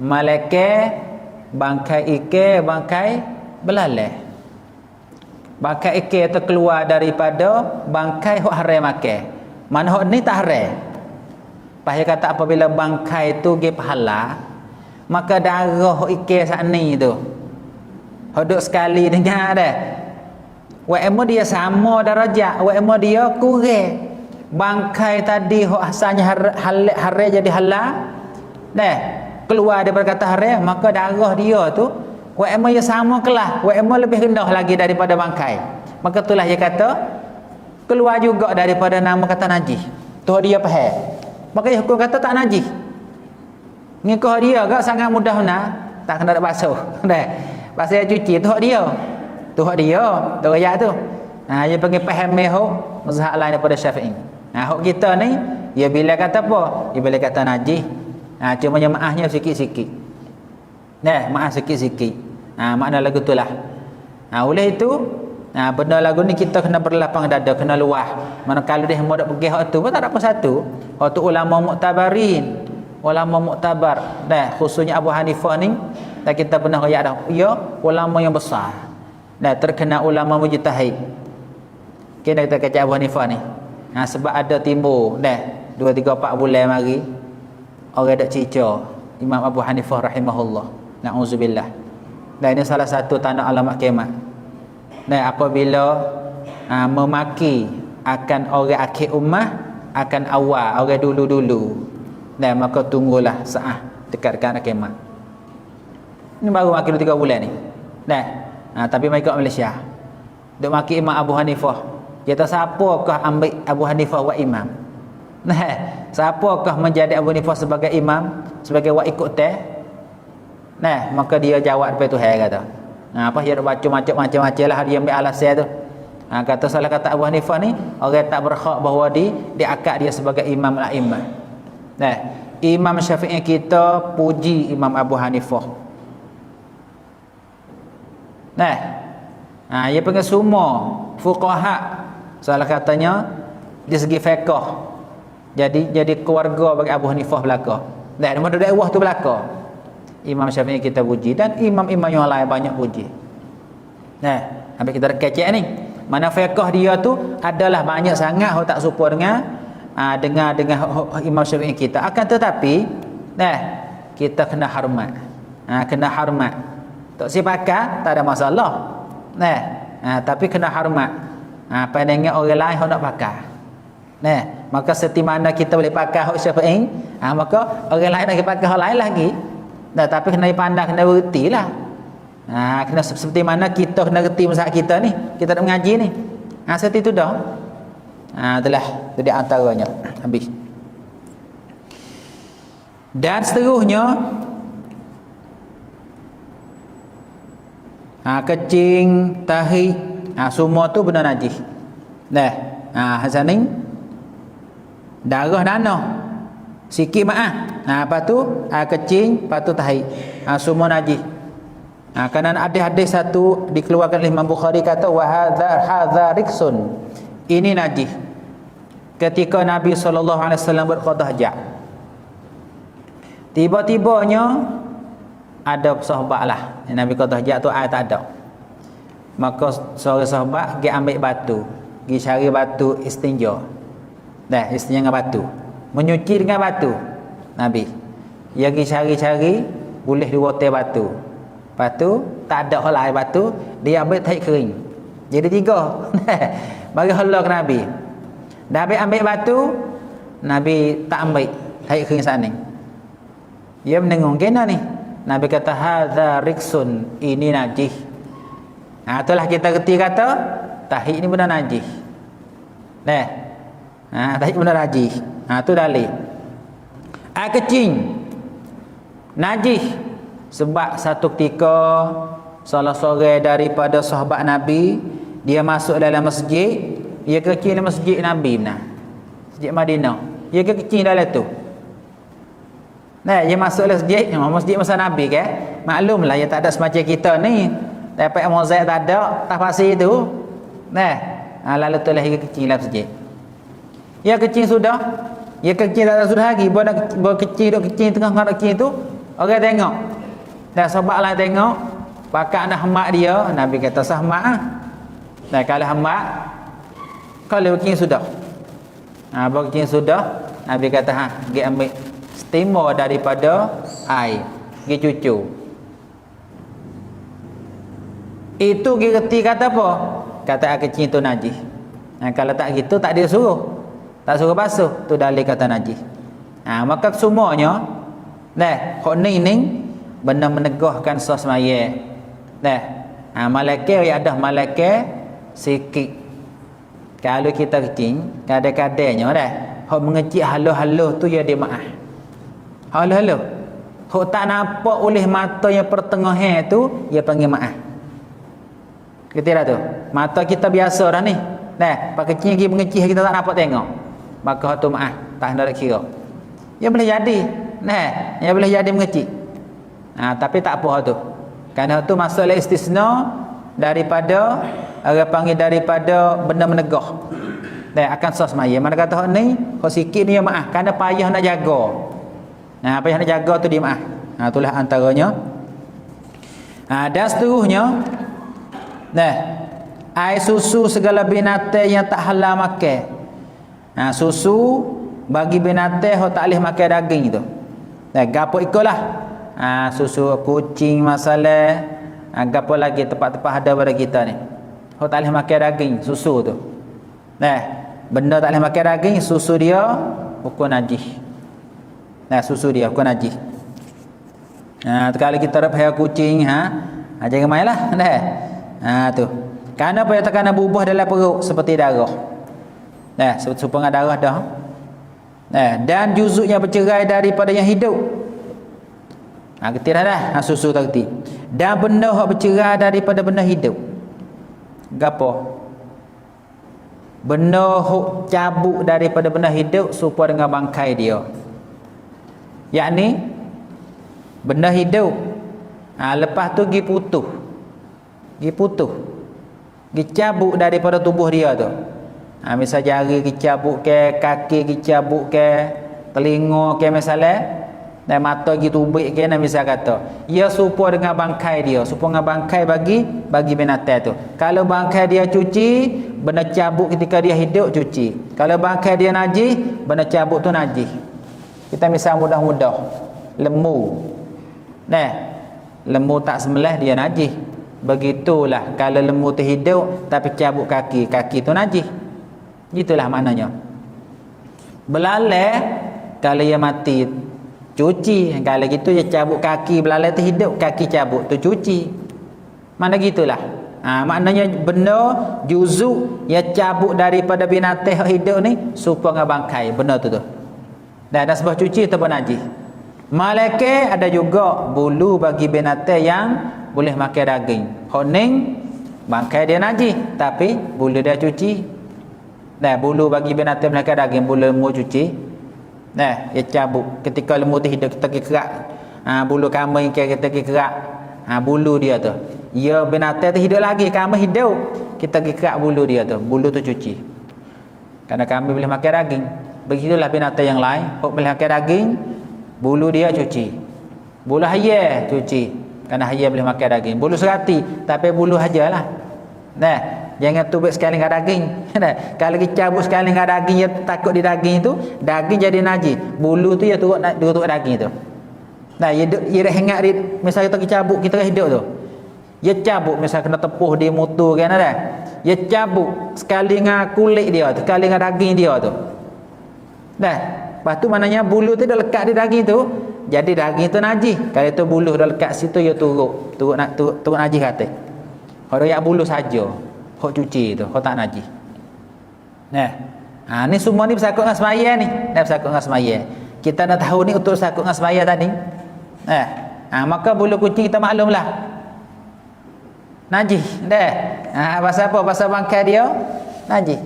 Malaikat, bangkai ikan, bangkai belalai. Bangkai ikan tu keluar daripada bangkai hok haram makan. Mana hok ni tak haram. Pasal kata apabila bangkai tu ge pahala, maka darah hok ikan sat ni tu. Hodok sekali dengar dah. Wa'ema dia sama darajat, wa'ema dia kurang. Bangkai tadi hok asalnya haram jadi halal. Keluar daripada kata haram, maka darah dia tu wa'ema dia sama kelas, wa'ema lebih rendah lagi daripada bangkai. Maka itulah dia kata keluar juga daripada nama kata najis. Tu dia faham. Maka dia hukum kata tak najis. Ngikah dia agak sangat mudah tak kena basuh. Pasal cuci tu hak dia. Tu rakyat tu. Dia panggil faham mehok mazhab lain daripada Syafi'i. Hak kita ni dia bila kata apa? Dia bila kata najis. Cuma maafnya sikit-sikit. Maaf sikit-sikit. Makna lagu itulah. Oleh itu, benda lagu ni kita kena berlapang dada, kena luah. Mana kalau dia mau dak pergi hak tu pun tak ada apa satu. Hak tu ulama muktabarin, ulama muktabar. Khususnya Abu Hanifah ni, kita pernah royak dah. Ya, ulama yang besar. Terkena ulama mujtahid. Kita kata Abu Hanifah ni. Sebab ada timbul 2 3 4 bulan mari orang dak cica Imam Abu Hanifah rahimahullah. Nauzubillah. Dan ini salah satu tanda alamat kiamat. Apabila memaki akan orang akhir ummah, akan awal orang dulu-dulu. Maka tunggulah saat dekat kiamat. Ini baru maki 2 3 bulan ni. Tapi mai kat Malaysia. Duk maki Imam Abu Hanifah. Kata siapakah ambil Abu Hanifah wa imam? Siapakah menjadi Abu Hanifah sebagai imam, sebagai wa ikut teh? Maka dia jawab depan Tuhan kata. Apa dia baca macam-macam lah dia ambil alasan tu. Kata salah kata Abu Hanifah ni orang tak berhak bahawa diakad dia sebagai imam al-a'immah. Imam Syafi'i kita puji Imam Abu Hanifah. Dia panggil semua fuqaha salah katanya di segi fiqh. Jadi keluarga bagi Abu Hanifah belaka. Nama dakwah tu belaka. Imam Syafi'i kita puji dan imam-imam yang lain banyak puji. Sampai kita kecek ni. Mana fiqh dia tu adalah banyak sangat tak serupa dengan Imam Syafi'i kita. Akan tetapi kita kena hormat. Kena hormat. Tak sipakat tak ada masalah. Tapi kena hormat. Pandangan orang lain nak pakai. Nah, maka seperti mana kita boleh pakai hak Syafi'i, maka orang lain lagi pakai hak lain lagi. Nah, tapi kena pandang, kena berhenti lah. Kena seperti mana kita kena reti mazhab kita ni, kita nak mengaji ni. Seperti itu dah. Itulah itu di antaranya. Habis. Dan seterusnya kecing, tahi, semua tu benda najis. Hasan ni darah nanah sikit maaf. Lepas tu kecing, lepas tu tahi, semua najis. Kerana ada hadis satu dikeluarkan oleh Imam Bukhari kata wa hadza riksun, ini najis. Ketika Nabi SAW berqadah hajat, tiba-tibanya ada sahabat lah, Nabi qada hajat tu air tak ada. Maka seorang sahabat pergi ambil batu, pergi cari batu istinja. Istinja dengan batu, menyuci dengan batu. Nabi dia pergi cari-cari boleh diwotel batu. Lepas tu tak ada hal air batu, dia ambil tahi kering. Jadi 3. Bagi halau ke Nabi. Dah ambil batu, Nabi tak ambil tahi kering sana. Dia mendengung kena ni. Nabi kata hadza riksun, ini najis. Itulah kita reti kata tahi ni benda najis. Tahi benda najis. Tu dalil. Air kecing najis. Sebab satu ketika salah seorang daripada sahabat Nabi, dia masuk dalam masjid, dia kecing dalam masjid Nabi benar. Masjid Madinah. Dia kecing dalam tu. Dia masuk dalam masjid masa Nabi ke. Maklumlah dia tak ada semacam kita ni. Dapat mozaik tak ada, tak pasir tu. Lalu tu lah dia kecing dalam masjid. Dia kecing sudah. Dia kecing tak sudah lagi. Bawa kecing, duk kecing tengah kecing tu, orang tengok. Dan sahabat lain tengok, pakak nak hamak dia, Nabi kata sahmak. Kalau hamak, kalau kecing sudah. Bawa kecing sudah, Nabi kata pergi ambil stimor daripada air, pergi cucu. Itu dia reti kata apa? Kata air kecing tu najis. Kalau tak gitu tak dia suruh. Tak suruh basuh, tu dalil kata najis. Maka semuanya hak ni benda menegahkan sos maya. Malaikat ya ada malaikat sikit. Kalau kita kecing, kadang-kadangnya hak mengecik haluh-haluh tu ya dia maaf. Haluh-haluh. Hak tak nampak oleh mata yang pertengahan tu, dia panggil maaf. Kira tu. Mata kita biasa dah ni. Pak kecing lagi mengecik kita tak nampak tengok. Maka hak tu maaf, tak hendak kira. Dia boleh jadi. Dia boleh jadi mengecik. Tapi tak apa tu. Kerana tu masalah istisna daripada orang panggil daripada benda menegah. Akan sos maya. Mana kata hak ni, hak sikit ni maaf. Kerana payah nak jaga. Payah nak jaga tu dia maaf. Itulah antaranya. Dan seterusnya, air susu segala binatang yang tak halal makan. Susu bagi binatang hak tak boleh makan daging tu. Gapo ikutlah. Susu kucing masalah, gapo lagi tempat-tempat ada pada kita ni. Hak tak boleh makan daging susu tu. Benda tak boleh makan daging, susu dia hukum najis. Susu dia hukum najis. Kalau kita repah kucing, jangan mainlah. Tu. Kerana apa yang terkena berubah dalam perut seperti darah. Supaya darah dah. Dan juzuknya bercerai daripada yang hidup. Ketir dah susu tadi. Dan benda hak bercerai daripada benda hidup. Gapo? Benda hak cabut daripada benda hidup supaya dengan bangkai dia. Yakni benda hidup. Lepas tu pergi putus. Pergi cabut daripada tubuh dia tu. Misal jari pergi cabut ke, kaki pergi cabut ke, telinga ke misalnya. Dan mata pergi tubik ke, misal kata. Ia serupa dengan bangkai dia. Serupa dengan bangkai bagi binatang tu. Kalau bangkai dia cuci, benda cabut ketika dia hidup cuci. Kalau bangkai dia najis, benda cabut tu najis. Kita misal mudah-mudah. Lembu. Lembu tak sembelih dia najis. Begitulah kalau lembu tu hidup tapi cabut kaki tu najis. Itulah maknanya. Belalai kalau ia mati cuci. Kalau gitu dia cabut kaki belalai tu hidup, kaki cabut tu cuci. Mana gitulah. Maknanya benda juzuk yang cabut daripada binatang hidup ni serupa dengan bangkai, benda tu. Dan sebab cuci ataupun najis. Malaikat ada juga bulu bagi binatang yang boleh makan daging. Honing bangkai dia najis tapi bulu dia cuci. Dan bulu bagi binatang makan daging, bulu lembu cuci. Nah, dia cabut ketika lembu tu hidup kita kerak. Bulu kambing kita kerak. Bulu dia tu. Ya binatang tu hidup lagi, kambing hidup. Kita kerak bulu dia tu. Bulu tu cuci. Karena kambing boleh makan daging. Begitulah binatang yang lain, hok boleh makan daging, bulu dia cuci. Bulu hayat cuci. Karena hayat boleh makan daging. Bulu serati, tapi bulu hajalah. Nah, jangan tubik sekali dengan daging. Nah, kalau kita cabut sekali dengan daging, dia takut di daging tu, daging jadi najis. Bulu tu dia turut daging tu. Nah, dia dah hangat di, misal kita cabut, kita hidup tu. Dia cabut, misal kena tepuh di motor kan ada. Dia cabut sekali dengan kulit dia tu, sekali dengan daging dia tu. Nah, lepas tu maknanya bulu tu dah lekat di daging tu, jadi daging tu najis. Kalau tu bulu dah lekat situ, dia turut najis kata. Kalau yang bulu saja, hok cuci tu, hok tak najis. Nah, ni semua ni bersangkut dengan semaya ni. Dah bersangkut dengan semaya. Kita nak tahu ni untuk bersangkut dengan semaya tadi. Maka bulu kucing kita maklumlah najis. Dah. Pasal apa? Pasal bangkai dia najis.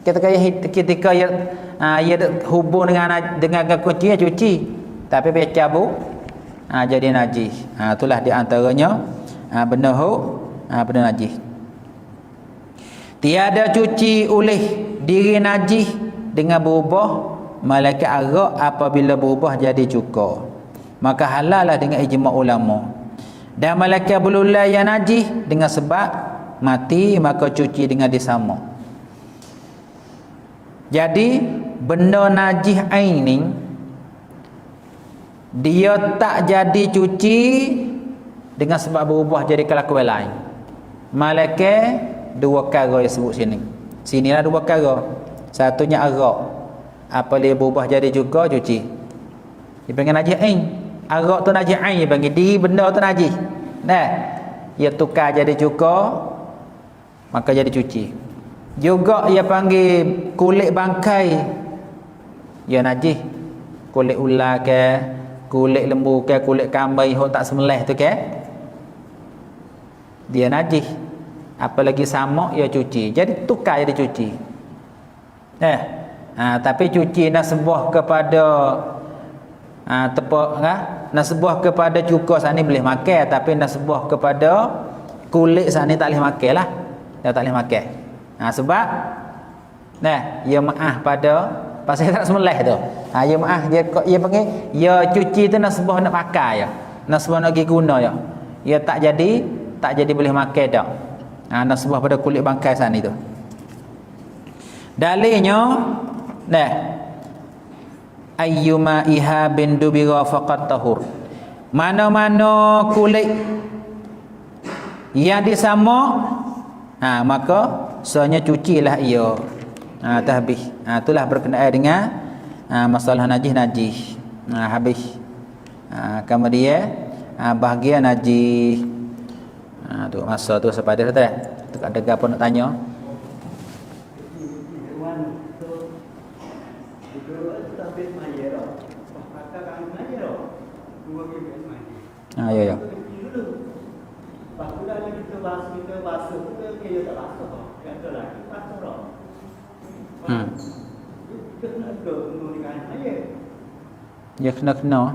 Ketika ia hubung dengan kucing, dia cuci. Tapi bila cabut, jadi najis. Itulah di antaranya benda hok, benda najis. Tiada cuci oleh diri najis dengan berubah malaikat arak apabila berubah jadi cuka. Maka halal lah dengan ijma' ulama. Dan malaikat belulai yang najis dengan sebab mati, maka cuci dengan disama. Jadi benda najis ain ni dia tak jadi cuci dengan sebab berubah jadi kelakuan lain. Malaikat dua perkara yang sebut sini. Sinilah dua perkara. Satunya arak. Apa dia berubah jadi juga cuci. Dia panggil najis ain. Arak tu najis ain, dia panggil diri benda tu najis. Nah, ia tukar jadi juga, maka jadi cuci. Juga ia panggil kulit bangkai, ia najis. Kulit ular ke, kulit lembu ke, kulit kambing hok tak sembelih tu ke, dia najis. Apalagi samak ia cuci. Jadi tukar jadi cuci. Tapi cuci nasbah kepada nasbah kepada cuka saat ni boleh makan, tapi nasbah kepada kulit saat ni tak boleh makan lah. Dia tak boleh makan. Sebab ia maaf pada pasal tak sembelih tu. Ia maaf, dia panggil ia cuci tu nasbah nak pakai ya. Nasbah nak pergi guna ya. Ia tak jadi boleh makan dak. Nasbah pada kulit bangkai saat ni tu. Dalilnya ayyuma ihabin dubira faqat tahur. Mana-mana kulit yang disamak, maka sebenarnya cucilah ia. Habis. Itulah berkenaan dengan masalah najis. Habis. Kemudian bahagian najis. Tu masa tu sepada tu dah. Ada apa nak tanya? Ya. Ya kena.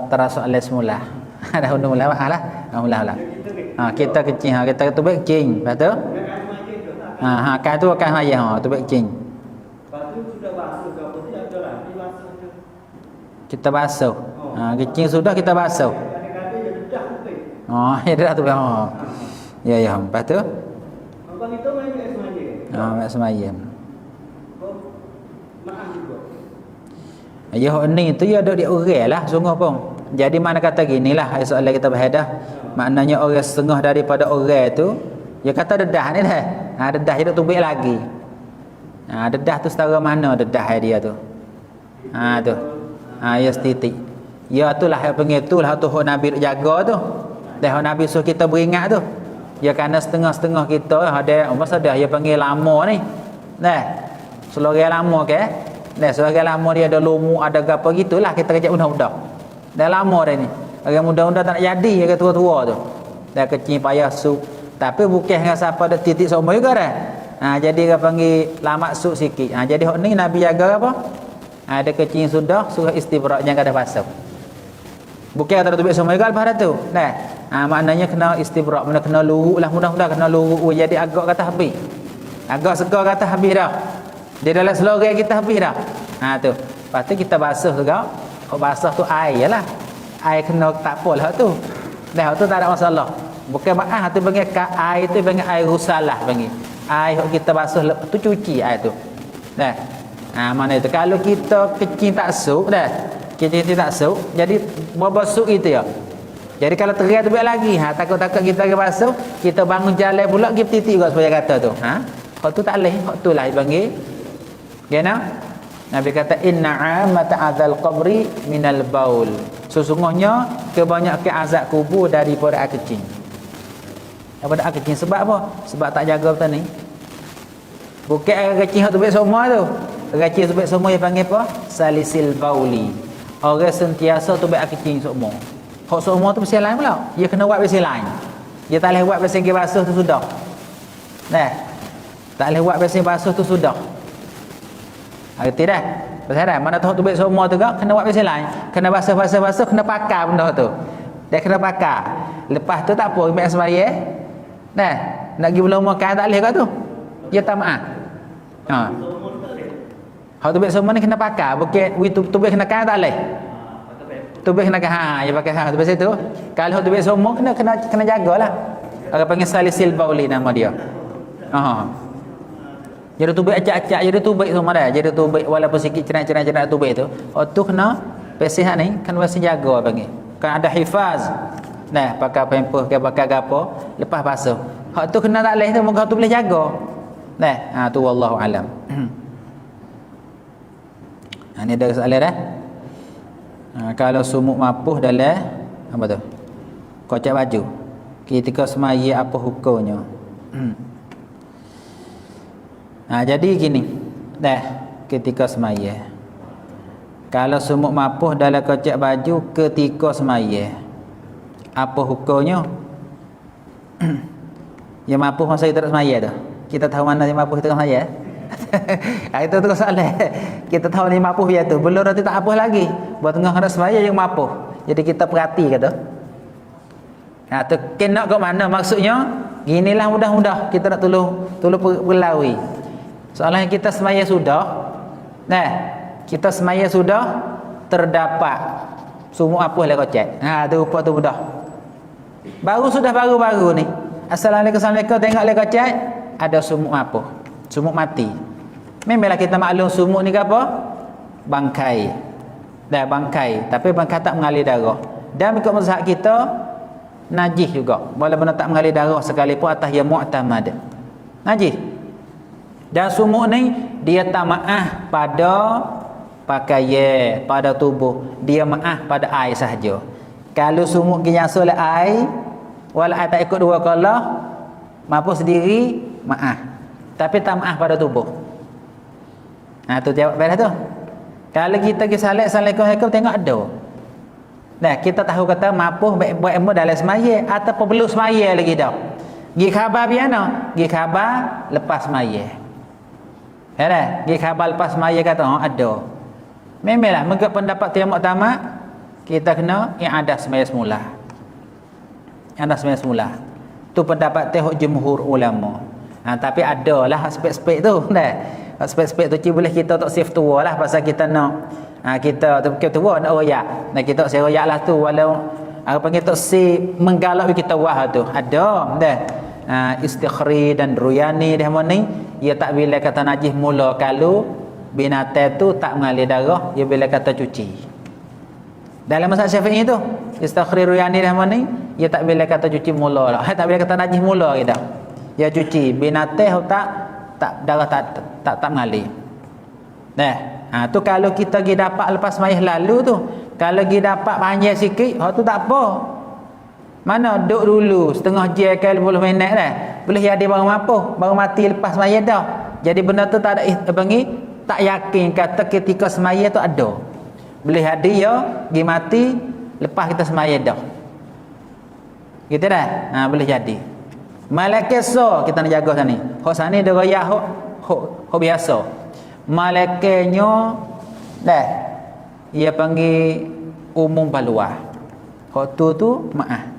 Terasa oleh semula. Dah undang mula lah. Mula. Kita kecing, kita tu baik kecing. Lepas tu kan tu akan ayah tu baik kecing. Kita basuh. Kecing sudah kita basuh. Ya dah tu. Ya. Lepas tu mak semayam. Ya ni tu ya dok dia orang lah sungguh pun. Jadi mana kata ginilah soalan kita berhadah. Maknanya orang setengah daripada orang tu Dia kata dedah ni dah. Dedah dia duk tubik lagi. Dedah tu setara mana dedah dia tu. Tu. Ya setitik. Ya itulah yang panggil itulah tu hak Nabi jaga tu. Dah hak Nabi suruh kita beringat tu. Ya kerana setengah-setengah kita ada masa dah dia panggil lama ni. Nah. Selorang lama ke? Dah selorang lama dia ada lumuk ada gapo gitulah kita kerja mudah-mudah. Dah lama dah ni. Orang muda-muda tak nak jadi orang tua-tua tu. Dah kecil payah su. Tapi bukan dengan siapa ada titik semua juga dah. Jadi dia panggil lama su sikit. Jadi hok ni Nabi jaga apa? Ada kecil sudah suruh istibrak jangan ada pasal. Bukan tak ada tubik semua juga lepas tu. Dah. Maknanya kena istibrak, kena luruk lah mudah-mudah kena luruk jadi agak kata habis. Agak segar kata habis dah. Dia dalam selorang kita habis dah. Tu. Lepas tu kita basuh juga. Kau basuh tu air lah. Air kena tak apalah tu. Dah tu tak ada masalah. Bukan maaf tu panggil air tu panggil air rusalah panggil. Air kita basuh tu cuci air tu. Dah. Mana itu kalau kita kecil tak suk dah. Kecil tak suk jadi berbasuh itu ya. Jadi kalau terai tu biar lagi. Takut-takut kita ke basuh, kita bangun jalan pula pergi titik juga supaya kata tu. Hak tu tak leh, hak tu lah dipanggil. Gana? Nabi kata inna amata azal qabri minal baul. Sesungguhnya kebanyakan azab kubur daripada air kecil. Daripada air kecil sebab apa? Sebab tak jaga betul ni. Bukan air kecil hak tu baik semua tu. Air kecil tu baik semua dia panggil apa? Salisil bauli. Orang sentiasa tu baik air kecil semua. Hak semua tu bersih lain pula. Dia kena buat bersih lain. Dia tak boleh buat bersih basuh tu sudah. Nah. Tak boleh buat bersih basuh tu sudah. Arti dah. Pasal dah mana tahu tu baik semua tu kak kena buat bersih lain. Kena basuh kena pakar benda tu. Dia kena pakar. Lepas tu tak apa ambil sembahyang. Nah, nak pergi belum makan tak boleh kak tu. Dia tak maaf. Hak tu baik semua ni kena pakar. Bukan tu baik kena kan tak boleh. Tu baik kena kan dia pakai tu pasal tu. Kalau tu baik semua kena jagalah. Orang panggil salisil bauli nama dia. Jadi tu baik acak-acak jadi tu baik semua dah. Jadi tu baik walaupun sikit cerak-cerak tu baik tu. Tu kena pesihat ni kena mesti jaga panggil. Kan ada hifaz. Nah, pakai pempeh ke pakai gapo lepas basuh. Hak tu kena tak leh tu muka tu boleh jaga. Nah, tu wallahu alam. Ni ada soalan dah. Kalau sumuk mapuh dalam apa tu? Kocak baju. Ketika semaya apa hukumnya? Jadi gini. Ketika semaya. Kalau sumuk mapuh dalam kocak baju ketika semaya. Apa hukumnya? Yang mapuh masa kita tak semaya tu. Kita tahu mana yang mapuh kita semaya? Itu tu soalan. Kita tahu ni mapuh dia tu. Belum nanti tak apa lagi. Buat tengah hendak semaya yang mapuh. Jadi kita perhati kata. Tu kena ke mana maksudnya? Ginilah mudah-mudah kita nak tolong berlawi. Soalnya kita semaya sudah. Kita semaya sudah terdapat sumuk mapuh lah kocek. Tu rupa tu mudah. Baru ni. Assalamualaikum tengok le kocek ada sumuk mapuh. Sumuk mati. Memanglah kita maklum sumuk ni ke apa? Bangkai. Bangkai. Tapi bangkai tak mengalir darah. Dan ikut mazhab kita najis juga. Walaupun tak mengalir darah sekalipun atas yang mu'tamad. Najis. Dan sumuk ni dia tak maaf pada pakaian, pada tubuh. Dia maaf pada air sahaja. Kalau sumuk kinyasul air, walau air tak ikut dua kala, mapuh sendiri maaf. Tapi tak maaf pada tubuh. Tu jawab belah tu. Kalau kita pergi Assalamualaikum tengok ada. Kita tahu kata mapuh buat ilmu dalam semaya ataupun belum semaya lagi dah. Gi khabar biana? Gi khabar lepas semaya. Gi khabar lepas semaya kata ada. Memanglah menurut pendapat Tiang Muktamad kita kena i'adah semaya semula. I'adah semaya semula. Tu pendapat teh jumhur ulama. Tapi adalah aspek-aspek tu. Aspek-aspek tu boleh kita tak save tua lah pasal kita nak kita tua nak royak. Kita tak royak lah tu walau apa panggil tak si menggalak kita wah tu. Ada Istikhri dan Ruyani dah ni ia tak bila kata najis mula kalau binatang tu tak mengalir darah dia bila kata cuci. Dalam mazhab Syafi'i tu Istikhri Ruyani dah ni ia tak bila kata cuci mula lah. Tak bila kata najis mula kita. Ya cuci binatang tak darah tak mengalir. Nah, tu kalau kita pergi dapat lepas mayat lalu tu, kalau pergi dapat panjang sikit, tu tak apa. Mana duduk dulu setengah jam ke 50 minit dah. Boleh jadi baru mati lepas mayat dah. Jadi benda tu tak ada panggil tak yakin kata ketika semaya tu ada. Boleh jadi ya pergi mati lepas kita semaya dah. Gitu dah. Boleh jadi. Malaikat so kita nak jaga sini. Hok sini dia raya hok biasa. Malaikatnya dah ia panggil umum baluah. Hok tu maaf.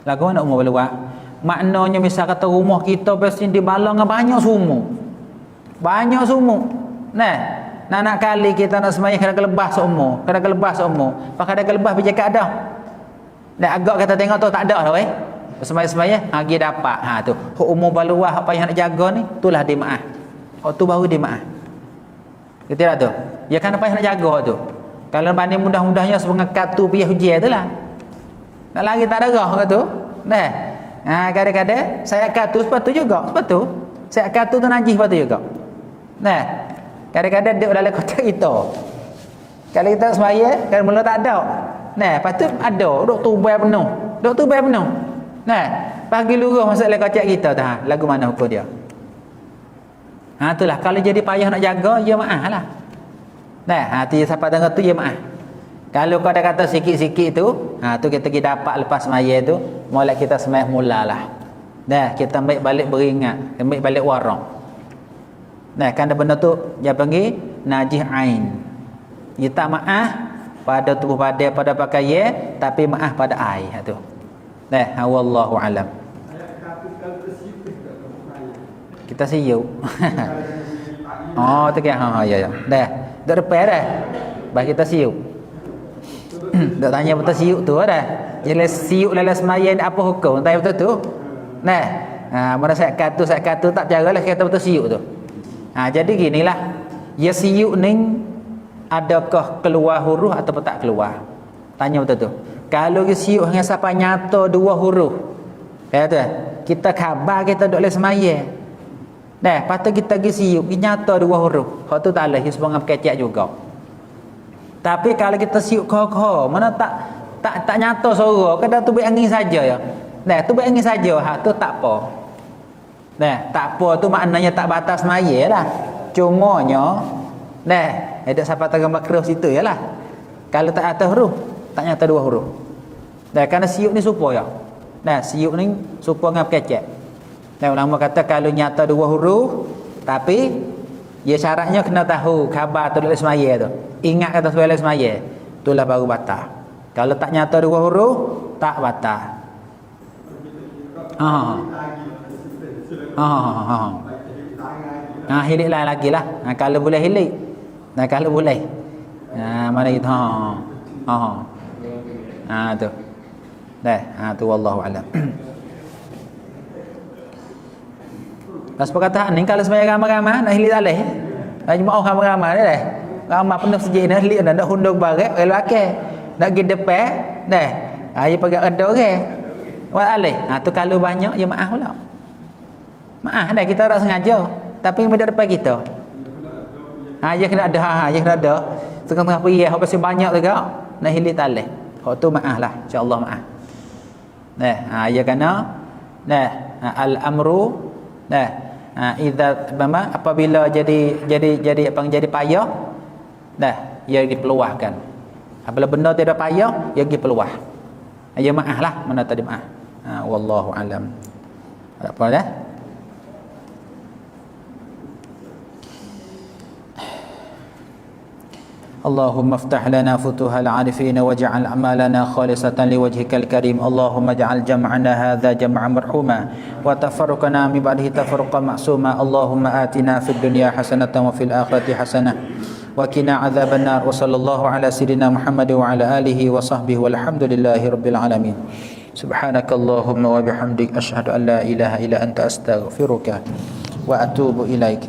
Lagu mana umum baluah? Maknanya misal kata rumah kita pasti dibalang dengan banyak sumur. Banyak sumur. Nak kali kita nak sembahyang kena kelebas semua. Kena kelebas semua. Pakai ada kelebas berjaga dah. Dah agak kita tengok tu tak ada dah weh. Sembahyang pergi dapat. Tu. Hak umur baluah apa yang nak jaga ni, itulah dia maaf. Hak tu baru dia maaf. Gitu tak tu? Ya kan apa yang nak jaga tu. Kalau banding mudah-mudahnya sebab katu piyah hujan itulah. Nak lagi tak darah ke tu. Kadang-kadang saya katu sepatu juga. Sepatu. Saya katu tu najis sepatu juga. Kadang-kadang dia dalam kotak kita. Kalau kita semaya, kan mula tak ada. Lepas tu ada. Duk tubai penuh. Duk tubai penuh. Pagi luruh masuk dalam kotak kita tu. Lagu mana hukum dia? Itulah. Kalau jadi payah nak jaga, ya maaf lah. Tu siapa dengar tu, ya maaf. Kalau kau dah kata sikit-sikit tu, tu kita pergi dapat lepas semaya tu, mulai kita semaya mulalah. Kita ambil balik beringat, ambil balik warang. Kan benda tu dia panggil najis ain. Dia tak maaf pada tubuh badan pada pakaian, tapi maaf pada air tu. Wallahu alam. Kita siup. Tu kan ya. Dah depan dah. Bagi kita siup. Tak tanya betul siup tu dah. Jelas siup dalam sembahyang apa hukum? Tanya betul tu. Mana saya katu tak caralah kata betul siup tu. Jadi ginilah. Ya siup ni adakah keluar huruf atau tak keluar? Tanya betul tu. Kalau siup hanya siapa nyata dua huruf. Kata kita khabar kita duduk dalam sembahyang. Patut kita pergi siup nyata dua huruf. Hak tu tak boleh sebab ngap kecek juga. Tapi kalau kita siup kho mana tak nyata suara, kadang tu angin saja ya. Tu angin saja, tu tak apa. Tak apa tu maknanya tak batas maya lah. Cumanya ada siapa tak gambar keruh situ yalah. Kalau tak atas huruf, tak nyata dua huruf. Kerana siup ni supaya. Siup ni supaya ngap kecek. Ulama kata kalau nyata dua huruf, tapi ya syaratnya kena tahu khabar tu dalam semaya tu. Ingat kata dalam semaya, itulah baru batal. Kalau tak nyata dua huruf, tak batal. Hilik lah lagi lah. Kalau boleh hilik. Kalau boleh. Mana itu? Tu. Tu wallahu alam. Pas perkataan ni kalau sembahyang ramai-ramai nak hilik tak leh. Jemaah ramai-ramai dah. Ramai penuh sejak nak hilik dah nak hunduk barat kalau akal. Nak pergi depan dah. Ayo pegang ada orang. Buat alih. Tu kalau banyak ya maaf pula. Maaf dah kita tak sengaja. Tapi benda depan kita. Ya kena ada. Ya kena ada. Tengah-tengah pergi hak pasal banyak juga. Nak hilik tak leh. Hak tu maaf lah. Insya-Allah maaf. Ya kena al-amru idza apabila jadi payah ia dipeluahkan. Apabila benda tidak payah ia dipeluah. Ya maaf lah mana tadi maaf. Wallahu alam. Apa dah? اللهم افتح لنا فتوح العارفين واجعل أعمالنا خالصة لوجهك الكريم. اللهم اجعل جمعنا هذا جمعا مرحوما وتفرقنا من بعده تفرقا معصوما. اللهم آتنا في الدنيا حسنة وفي الآخرة حسنة وقنا عذاب النار. وصلى الله على سيدنا محمد وعلى آله وصحبه والحمد لله رب العالمين. سبحانك اللهم وبحمدك أشهد أن لا إله إلا أنت أستغفرك وأتوب إليك.